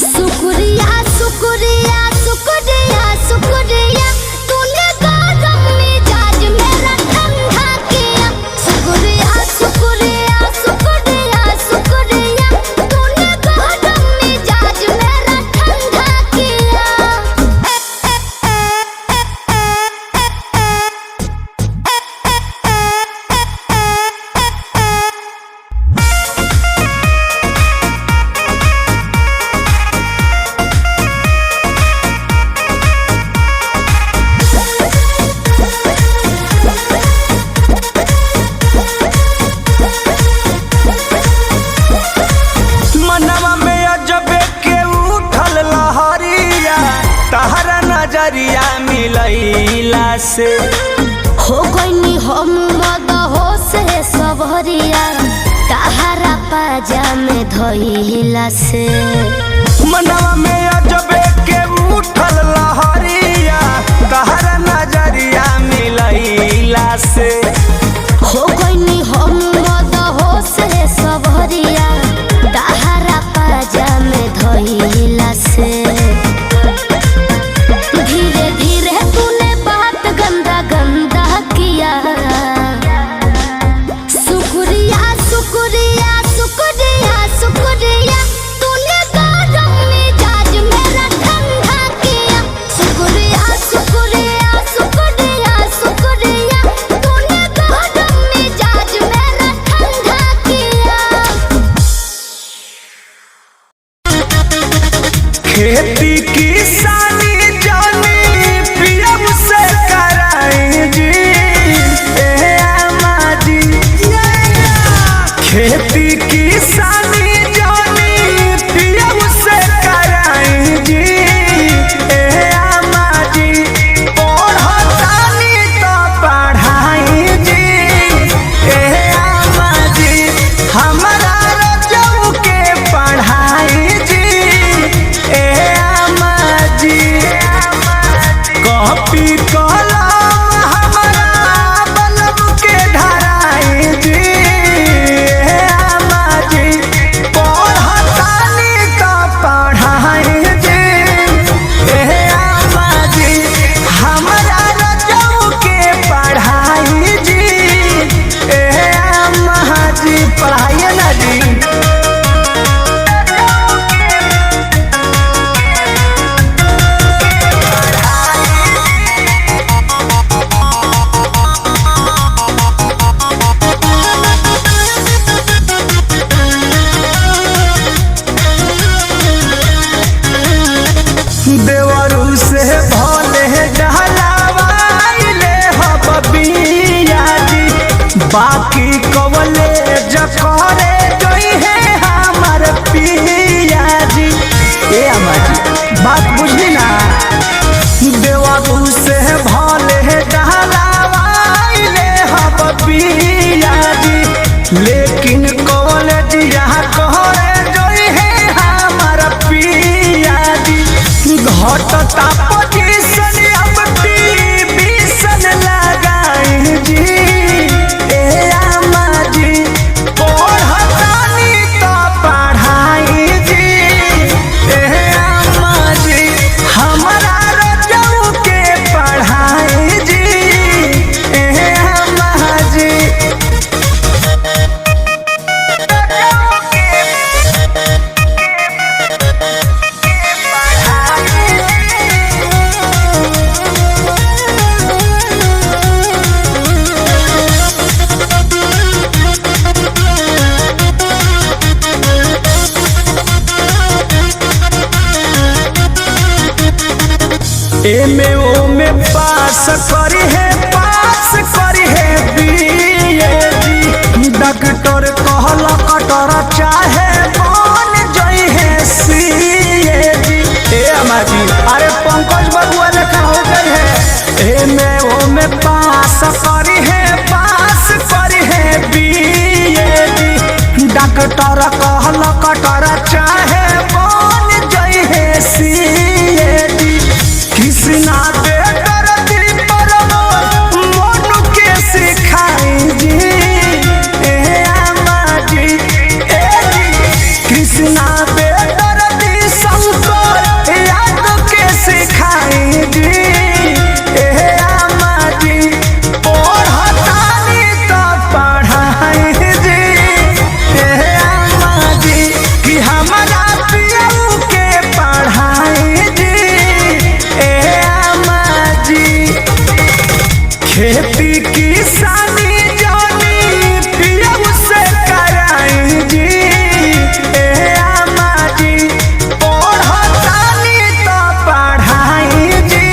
शुक्रिया शुक्रिया शुक्रिया शुक्रिया तूने गरम मिजाज मेरा ठंडा किया शुक्रिया शुक्रिया शुक्रिया शुक्रिया तूने गरम मिजाज मेरा ठंडा किया। मनवा में अजबे के उठल लहरिया तहरा नजरिया मिलैला से हो गईनी हम मद हो से सबहरिया तहारा पाजा में धइला से मनवा में अजबे के उठल लहरिया तहरा नजरिया मिलैला से हो गईनी हम मद हो से सबहरिया तहारा पाजा में धइला से धीरे धीरे तूने बात गंदा गंदा किया शुक्रिया शुक्रिया शुक्रिया शुक्रिया तूने गरम मिजाज मेरा ठंडा किया शुक्रिया शुक्रिया शुक्रिया शुक्रिया तूने गरम मिजाज मेरा ठंडा किया। खेती किसानी जानी पियब से कराई जी ए अम्मा जी खेती किसानी जानी पियब से कराई जी ए अम्मा जी पढ़तानी तो पढ़ाई जी ए अम्मा जी हमारा रजऊ के पढ़ाई जी ए करे जोई है हमार पिया जी। ए अम्मा जी बात बुझली ना, देवाबू से भाले डहलावाइले हम पिया जी, लेकिन कॉलेज यहाँ करे जोई है हमार पिया जी। घटता पोजीशन अब टीवीशन लगाई जी। ए अम्मा जी पढ़तानी तो पढ़ाई जी। ए अम्मा जी हमारा रजऊ के पढ़ाई जी। ए अम्मा जी एमे ओमे पास करी है बीए जी। डॉक्टर कहल कटर चाहे बन जई है सीए जी। ए अम्मा जी अरे पंकज बबुआ लेखा हो गई है। एमे ओमे पास करी है बीए जी। डॉक्टर कहल कटर चाहे बन जई है सीए जी। कृष्णा दे करती पर मोनू के सिखाई जी। ए अम्मा जी ए जी कृष्णा दे करती शंकर याद के सिखाई जी। ए अम्मा जी पढ़तानी तो पढ़ाई जी। ए अम्मा जी कि हमारा पियऊ के पढ़ाई जी। खेती किसानी जानी पियऊ से कराई जी। ए अम्मा जी पढ़तानी तो पढ़ाई जी।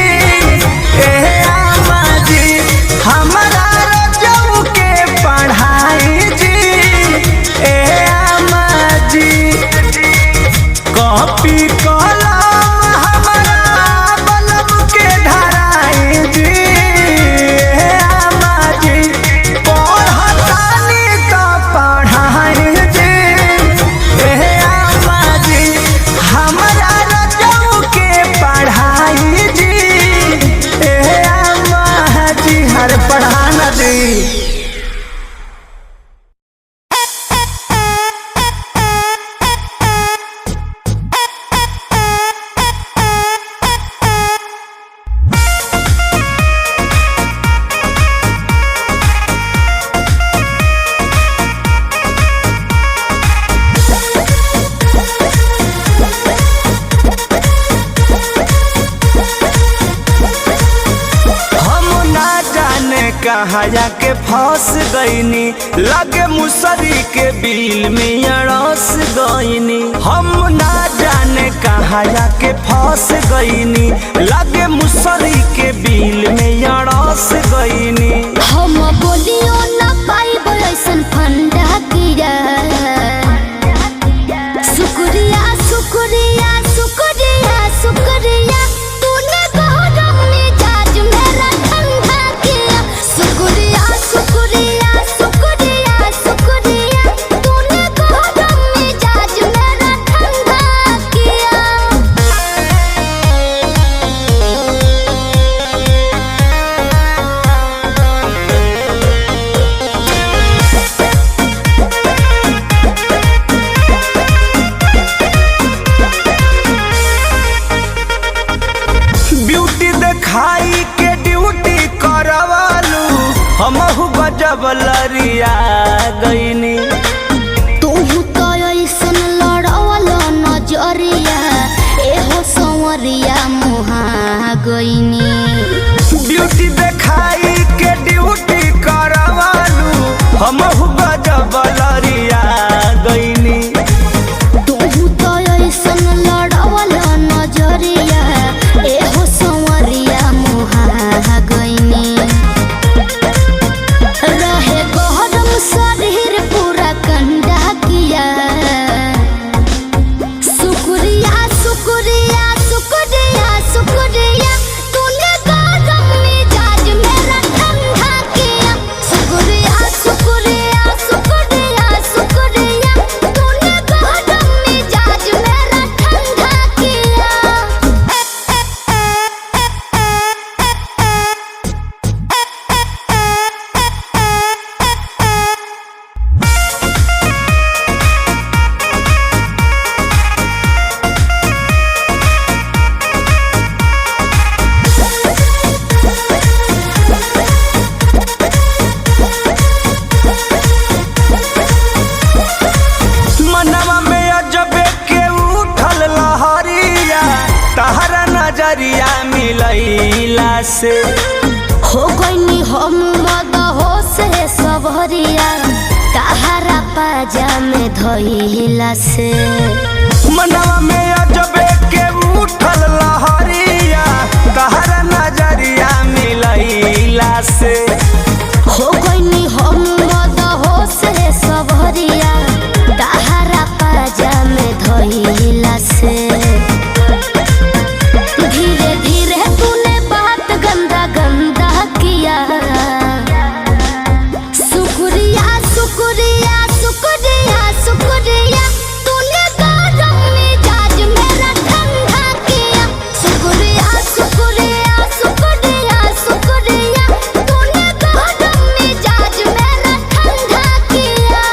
ए अम्मा जी हमारा रजऊ के पढ़ाई जी। ए अम्मा जी कॉपी कलम हमारा बलम के धराई जी। पढ़ाना दी कहाँ जाके फंस गईनी, लगे मुसरी के बिल में अड़स गईनी। हम ना जाने कहाँ जाके फंस गईनी, लगे मुसरी के बिल में अड़स गईनी। हम बोलियो ना पाइब ऐसन फंडा किया। शुक्रिया शुक्रिया शुक्रिया शुक्रिया तूने गरम मिजाज मेरा ठंडा किया। शुक्रिया शुक्रिया शुक्रिया शुक्रिया तूने गरम मिजाज मेरा ठंडा किया। ब्यूटी दिखाई के ड्यूटी करवालू, हमहु गजब लरिया गईनी। तू तो ऐसन लड़वल नजरिया एहो संवरिया मुहा गईनी। ब्यूटी दिखाई के ड्यूटी करवालू, हमहु गजब लरिया गईनी। तू तो ऐसन लड़वल नजरिया एहो संवरिया मुहा गईनी। रहे गरम सवरिया तहरा पाजा में धइला से मनवा में अजबे के उठल लहरिया तहरा नजरिया मिलैला से हो गइनी हम मदहोश रे सवरिया तहरा पाजा में धइला से धीरे धीरे तूने बात गंदा गंदा किया शुक्रिया शुक्रिया शुक्रिया शुक्रिया तूने गरम मिजाज मेरा ठंडा किया शुक्रिया शुक्रिया शुक्रिया शुक्रिया तूने गरम मिजाज मेरा ठंडा किया।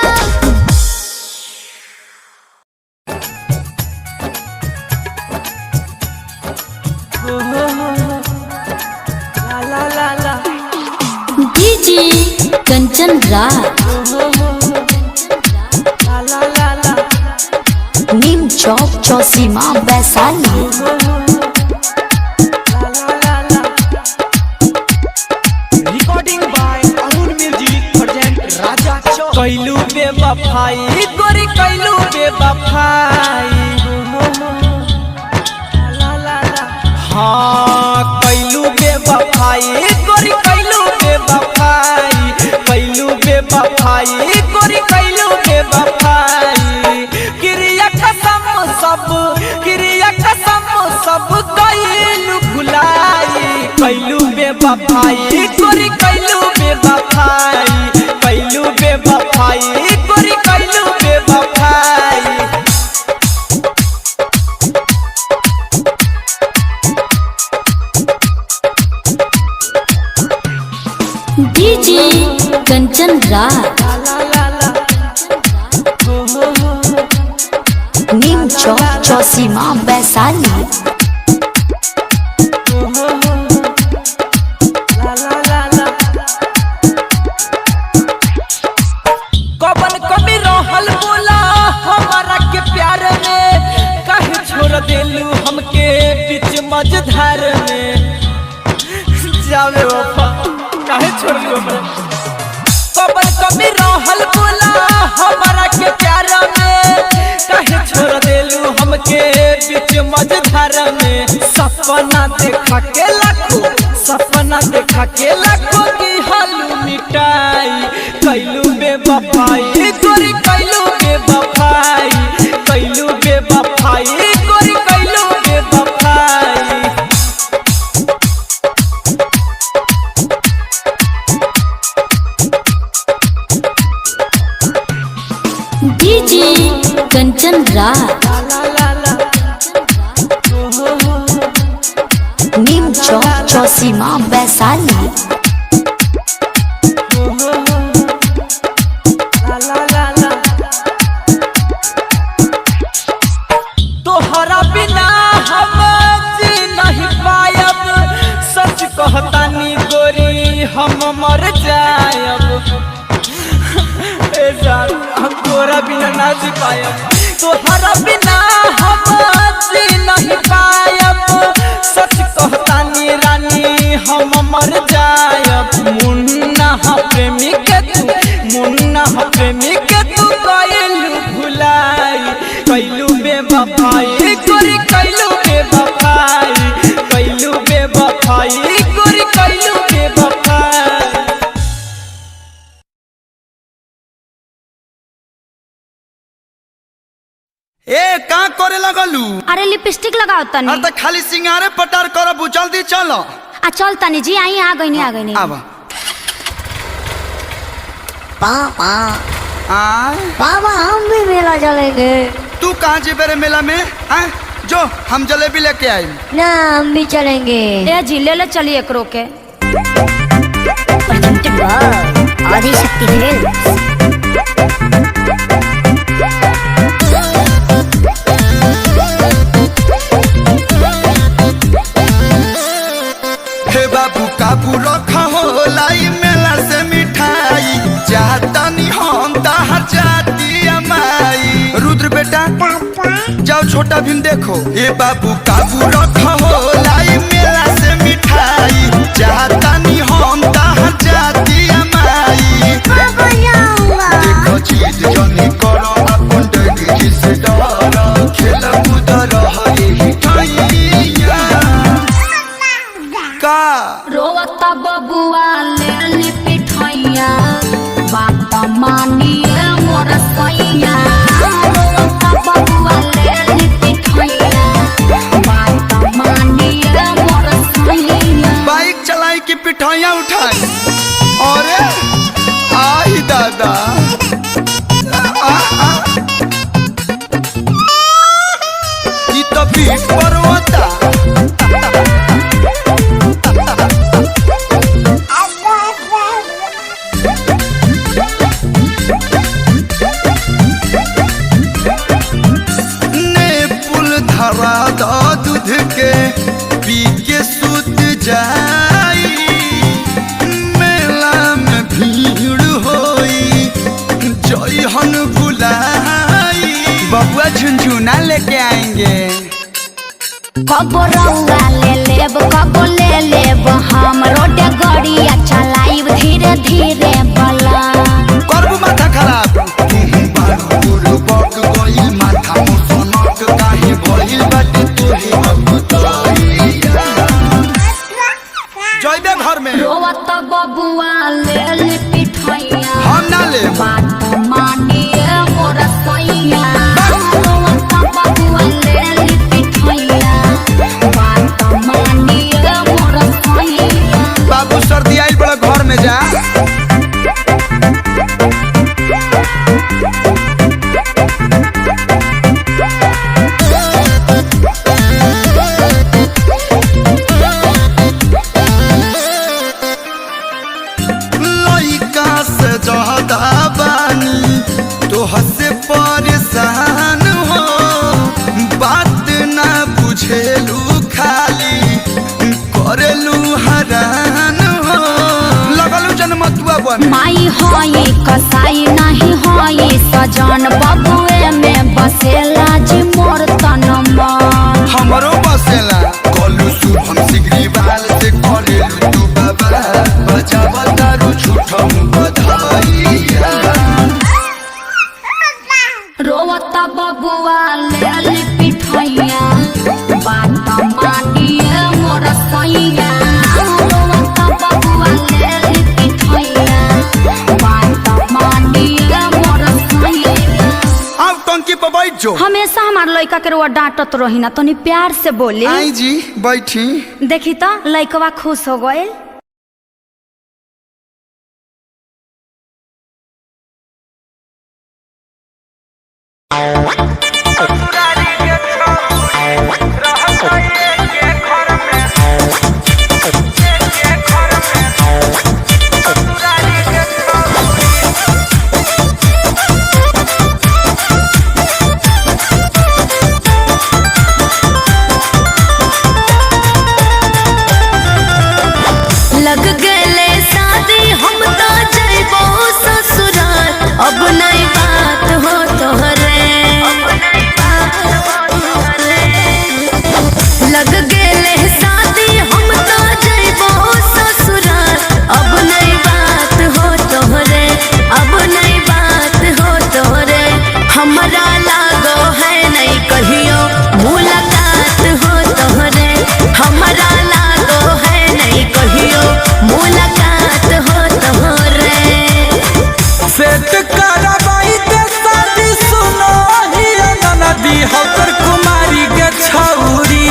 DJ Kanchan Raj Neem Chowk Chausima Vaishali recording by Arun music present Raja Chowk Kailu बेवफाई गोरी कैलू बेवफाई हाँ कैलू बेवफाई गोरी कैलू बेवफाई कैलू बेवफाई गोरी कैलू बेवफाई क्रिया कसम सब कैलू भुलाई कैलू बेवफाई गोरी कैलू बेवफाई कैलू बेवफाई गोरी कैलू बेवफाई डीजे कंचन राज नीम चौक चौसीमा वैशाली कबन कमी रहल बोला हमारा के प्यार में कहीं छोड़ देलू हमके बीच मझधार में जावे वफा काहे छोड़ दियो कबन कमी रहल बोला हमारा के प्यार में काहे छोड़ देलू हमके बीच मझधार में सपना देखा के लाखों की हालू मिटाई कैलू बेवफाई गोरी कैलू बेवफाई कैलू बेवफाई गोरी कैलू बेवफाई डीजे कंचन राज नीम चौक चौसीमा वैशाली तोहरा बिना हम जी नहीं पायब सच कहतानी गोरी हम मर जायब ए जान हम तोहरा बिना ना जी पायब तोहरा बिना हम जी नहीं पायब सच कहतानी रानी हम मर जायब मुन्ना प्रेमी के तू कैलू भुलाई कैलू बेवफाई गोरी कैलू बेवफाई कैलू बेवफाई गोरी कैलू बेवफाई। ए का करे लगलू? अरे लिपस्टिक लगाओ तनी। अरे तो खाली सिंगारे पटार करब जल्दी चलो। आ चल तनी जी आई आ गई आवा। पापा पापा हम भी मेला चलेंगे। तू कहाँ जेबे रे मेला में? हैं? जो हम जलेबी लेके आए। ना हम भी चलेंगे। ए जी ले चलिए एकरो के। आदिशक्ति फिल्म्स। हे बाबू काबू रखा हो लाई मेला से मिठाई चाहतानी हम ताहा जाती अमाई। रुद्र बेटा जाओ छोटा भीम देखो। हे बाबू काबू रखा हो लाई मेला से मिठाई चाहतानी हम ताहा जाती अमाई। मानिए मोर सैया रोता बबुआ ले ली पिठैया बात मानिए मोर सैया। बाइक चलाई की पिठाइयाँ उठाई और आई दादा ये तो पीठ पर होता। ने पुल धरा दा दूध के पी के सुत जाई मेला में भीड़ होई जइहन भुलाई बबुआ झुनझुना लेके आएंगे। कबो रउआ ले लेब कबो ले लेब हम रोडे गड़िया चलाइब धीरे धीरे बला करबू माथा खराब बक गइल माथा मुसनक काहे भइल बाटे तोहे अब जइबे घर में रोवत बबुआ ले ली पिठैया हम ना ले बात मानिए मोर सैया रोवत बबुआ ले ली पिठैया बात मानिए मोर सैया। बाबू सर्दी आइल बड़ा घर में जा। लइका से ज्यादा बानी तो हसे परेशान हो बात ना बुझेलू खाली करेलू हरान हो लगलू जनमतुआ बन माई होई कसाई नहीं होई सजन बबुए में बसेला जी मोर तनमा हमरो बसेला कलू शुभम सिगरीवाल से करेलू तू बाबा बजावा तारू झूठम बधाइया। रोवत बबुआ ले ली पिठैया बात मानिए मोर सैया रोवत बबुआ ले ली पिठैया बात मानिए मोर सैया। अब टंकी पर बैठ जो। हमेशा हमार लइका के रोवा डांटत रही ना तनी प्यार से बोली। आई जी बैठी। देखी तो लइकवा खुश हो गए। लग गले शादी हम तो जइबो ससुराल अब नहीं बात हो तोहरे लग गले शादी हम तो जइबो ससुराल अब नहीं बात हो तोहरे अब नहीं बात हो तोहरे हमरा लागो है नहीं कहियो मुलाकात हो तोहरे हमरा लागो है नहीं कहियो मुलाकात हो तोहरे। सेट करवाई दे शादी सुनो ही ननदी हकर कुमारी के छौरी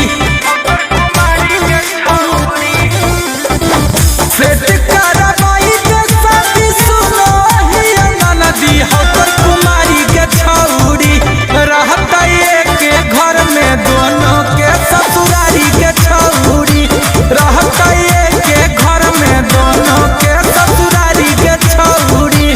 सेट करवाई दे शादी सुनो ही ननदी हकर कुमारी के छौरी रहता एक घर में दोनों के ससुरारी के छौरी रहता एक घर में दोनों के ससुरारी के छौरी।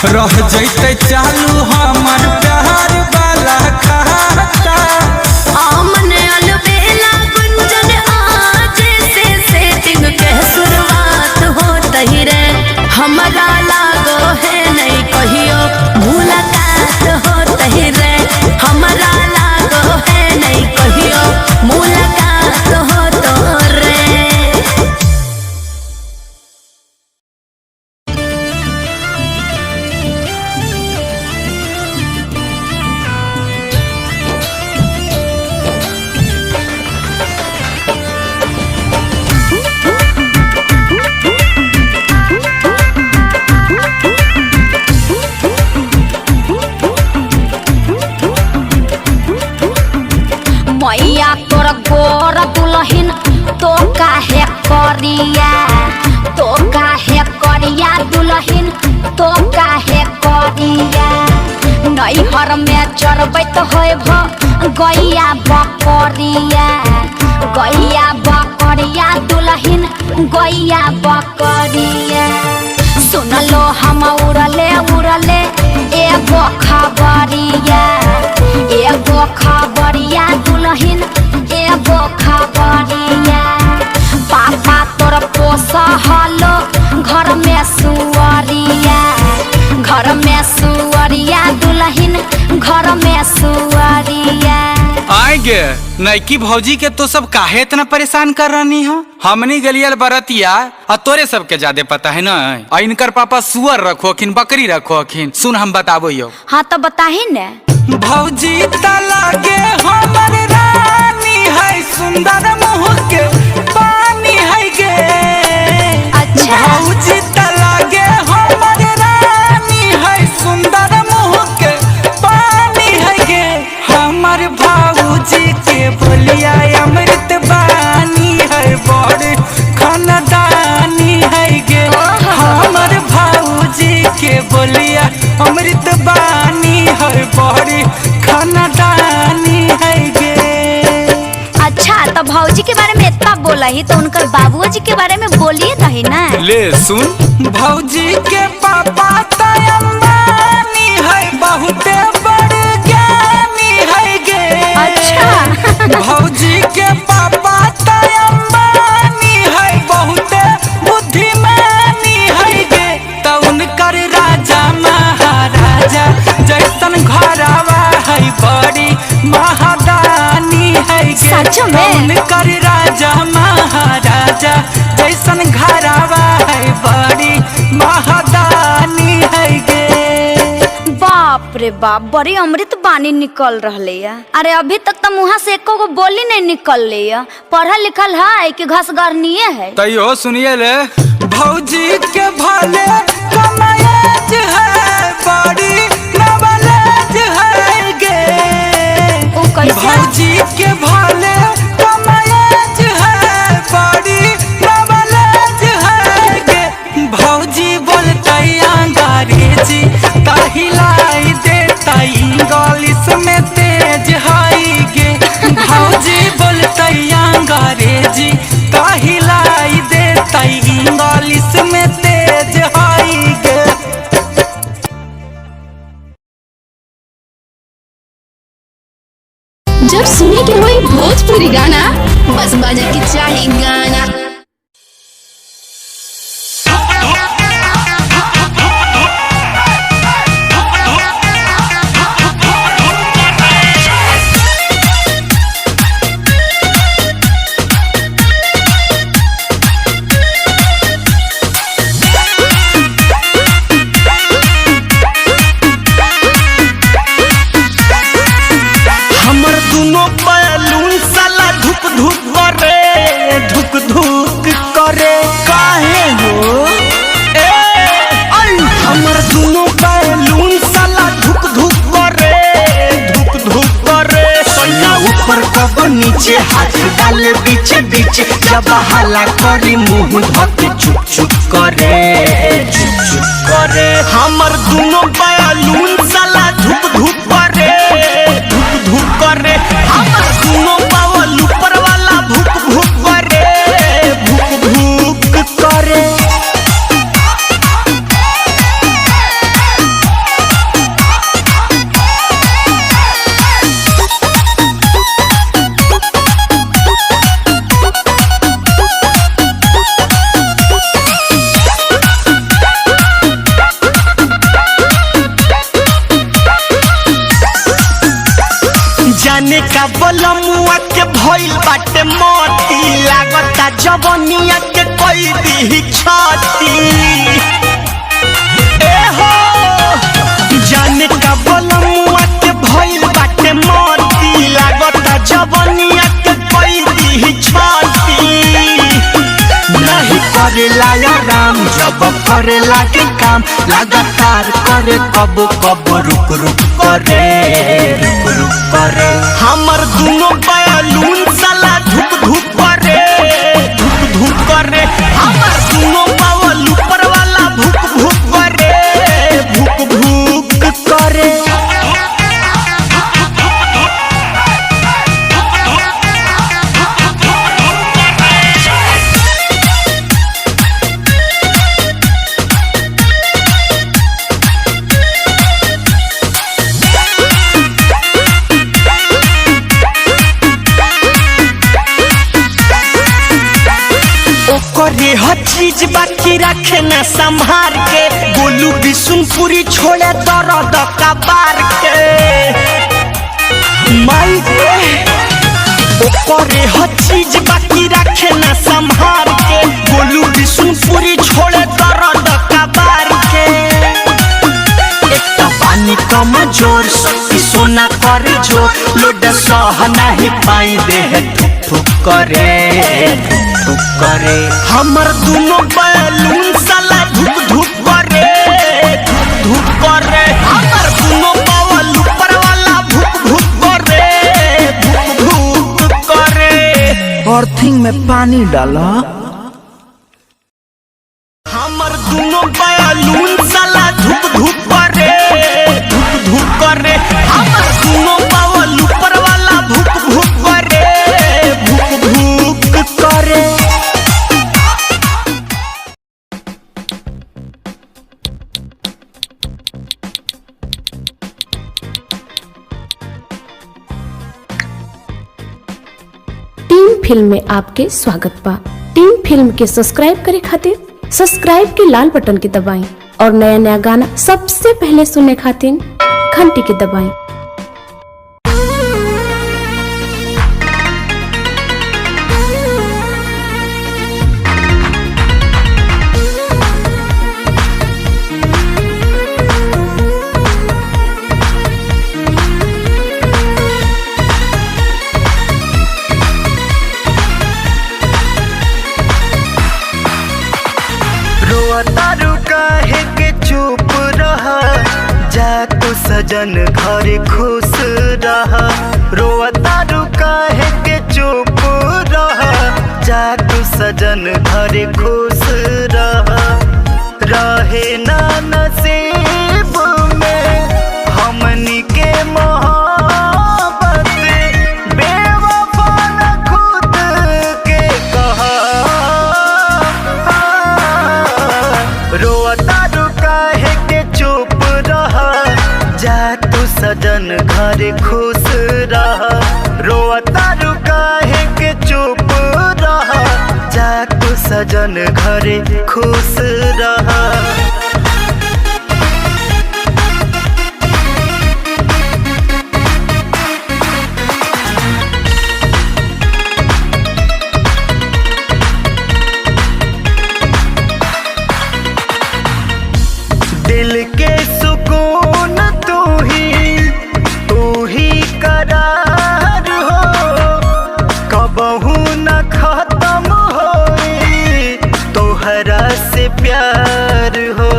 रह जैते चालू हमर प्यार वाला खाता। आमन अलबेला गुंजन आज से सेटिंग के शुरुआत हो तही रे हमरा लागो है नहीं कहियो मुलाकात हो तही रे हमरा लागो है नहीं कहियो मुलाकात हो तो रे। मैया तोर गोर दुलहिन तो काहे करिया दुलहिन तो काहे करिया नैहर में चरबैत होय भ गैया बकरिया दुलहिन गैया बकरिया सुनलो हम उड़ले एगो खबरिया दुलहिन एगो खबरिया पापा तोर पोसहलो घर में सुअरिया दुलहिन घर में सुअरिया। आएंगे नैकी भौजी के तो सब काहे इतना परेशान कर रही हो। हमनी गलियल बरतिया और तोरे सबके ज्यादा पता है ना। इनकर पापा सुअर रखोखिन बकरी रखोखिन। सुन हम बताबो यो। हाँ तो बताही न। भौजी तलागे हमर रानी है सुंदर मुँह के पानी है गे। अच्छा भौजी तलागे हमर रानी है सुंदर मुँह के पानी है गे। हमर भौजी के बोलिया अमृत बानी है बड़ खानदानी है गे। हमर भौजी के बोलिया अमृत बानी है बड़ी खानदानी है गे। अच्छा तो भौजी के बारे में इतना बोला ही तो उनकर बाबूजी के बारे में बोलिए नहीं ना। ले सुन भौजी के पापा तो अंबानी है बहुते बड़ ज्ञानी है गे। अच्छा भौजी के पापा तो अंबानी है बहुते बुद्धिमानी है गे। तो उनकर राजा महाराजा जैसन घरवा है बड़ी महादानी है गे। सच में? उनकर राजा महाराजा जैसन घरवा है बड़ी महादानी है गे। बाप रे बाप बड़ी अमृत बानी निकल रहले या। अरे अभी तक तो मुँह से एको बोली नहीं निकल ले या। पढ़ल लिखल है कि घस गरनिये है। तैयो सुनिए ले भौजी के भले कमायज है बड़ी नवलज है गे। ओ कैसे? भौजी के भले कमायज है बड़ी नवलज है गे। भौजी बोलते अंग्रेजी तहिलाई देता इंग्लिश में तेज है गे। भौजी बोलते अंग्रेजी तहिलाई देता इंग्लिश में तेज है गे। जब सुने के होई भोजपुरी गाना बस बजे के चाही गाना। हमर दुनो बैलून साला धुक धुक करे काहे हो ए हमर दुनो बैलून साला धुक धुक करे सैया ऊपर कब नीचे हाथ डाले बीचे बीचे जब हला करी मुंह धके चुप चुप करे हमर दुनो बैलून साला धुक धुक करे हमर दुनो बावल ऊपर वाला भुक भुक करे का बोलमुआ के भइल बाटे मोती लागता जवनिया के कोई दी छाती ए हो जाने का बोलमुआ के भइल बाटे मोती लागता जवनिया के कोई दी छाती नहीं करेला या राम जब करेला के काम लगातार करे कब कब रुक रुक करे हमर दोनों बैलून साला धुक धुक करे हमर दोनों बावल ऊपर वाला भुक भुक करे करे हर चीज बाकी रखे न संभार के गोलू बिशुनपुरी छोड़े दर्द का बार के माई करे हर चीज बाकी रखे न संभार के गोलू बिशुनपुरी छोड़े दर्द का बार के एक तो पानी कम जोर शक्ति सोना करे जो लोड सह नहीं पाई दे ठुक करे हमर दोनों बैलून साला धुक धुक करे हमर दोनों बावल ऊपर वाला भुक करे अर्थिंग में पानी डाला हमर दोनों बैलून साला धुक धुक करे हमर दोनों बावल ऊपर वाला भुक करे टीम फिल्म में आपके स्वागत बा। टीम फिल्म के सब्सक्राइब करे खातिर सब्सक्राइब के लाल बटन के दबाएं और नया नया गाना सबसे पहले सुनने खातिर घंटी के दबाएं। सजन घर खुश रहा रोता रुका है के चुप रहा जा तू सजन घर खुश रहे ना नसीब में हमनी के मोहब्बत बेवफा न खुद के कहा रोता रुका है के चुप रहा जा तू सजन घर खुश रहा रोता रुका है के चुप रहा जा तू सजन घर खुश रहा दिल के सुकून तू ही करार हो कबहू न खत्म होई तोहरा से प्यार हो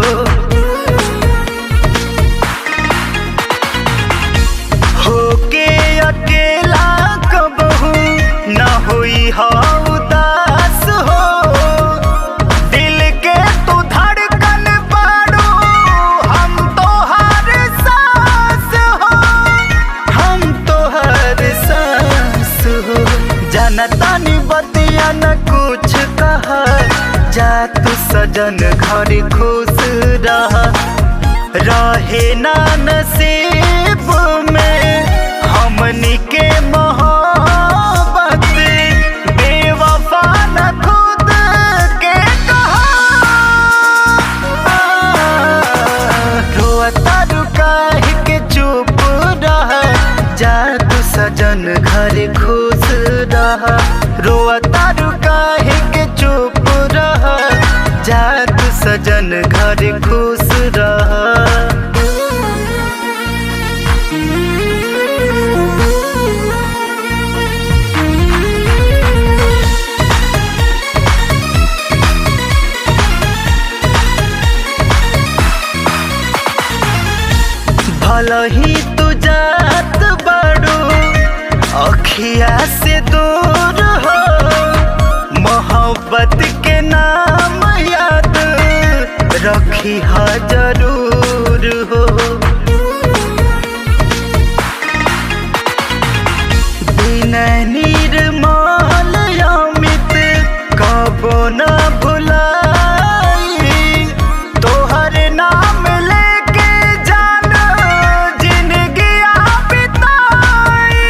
होके अकेला कबहू न होई हा उदास हो दिल के तू धड़कन बाड़ू हम तो हर सांस हो हम तो हर सांस हो जनता ने बतिया न कुछ कहा जा तू सजन घर खुश रहे ना नसीब में हमनी के मोहब्बत बेवफा न खुद के कहा रोता रुका के चुप रहा जा तू सजन घर घर खुश रह, रोता काहे के चुप रह, जात सजन घर खुश रह। भला ही तू जात बड़ो अखिया से दूर हो, मोहब्बत के नाम याद रखी हा जरूर हो। बिना निर्मल अमित कबो न भुलाई, तोहर नाम लेके जान जिंदगिया बिताई,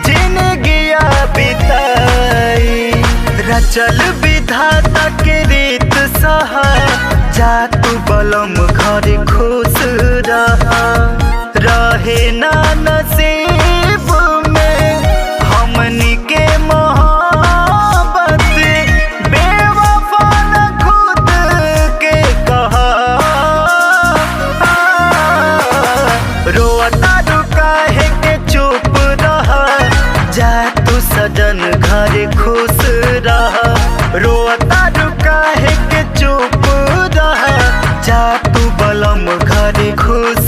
जिंदगिया बिताई। रचल विधाता के रीत सहा, जा तू बलम घर खुश रहा, रहे ना नसीब में हमनी के मोहब्बत, बेवफा न खुद के कहा। रोता काहे के चुप रहा, जा तू सजन घर खुश रहा, रोता काहे के चुप रहा, जा तू बलम घर खुश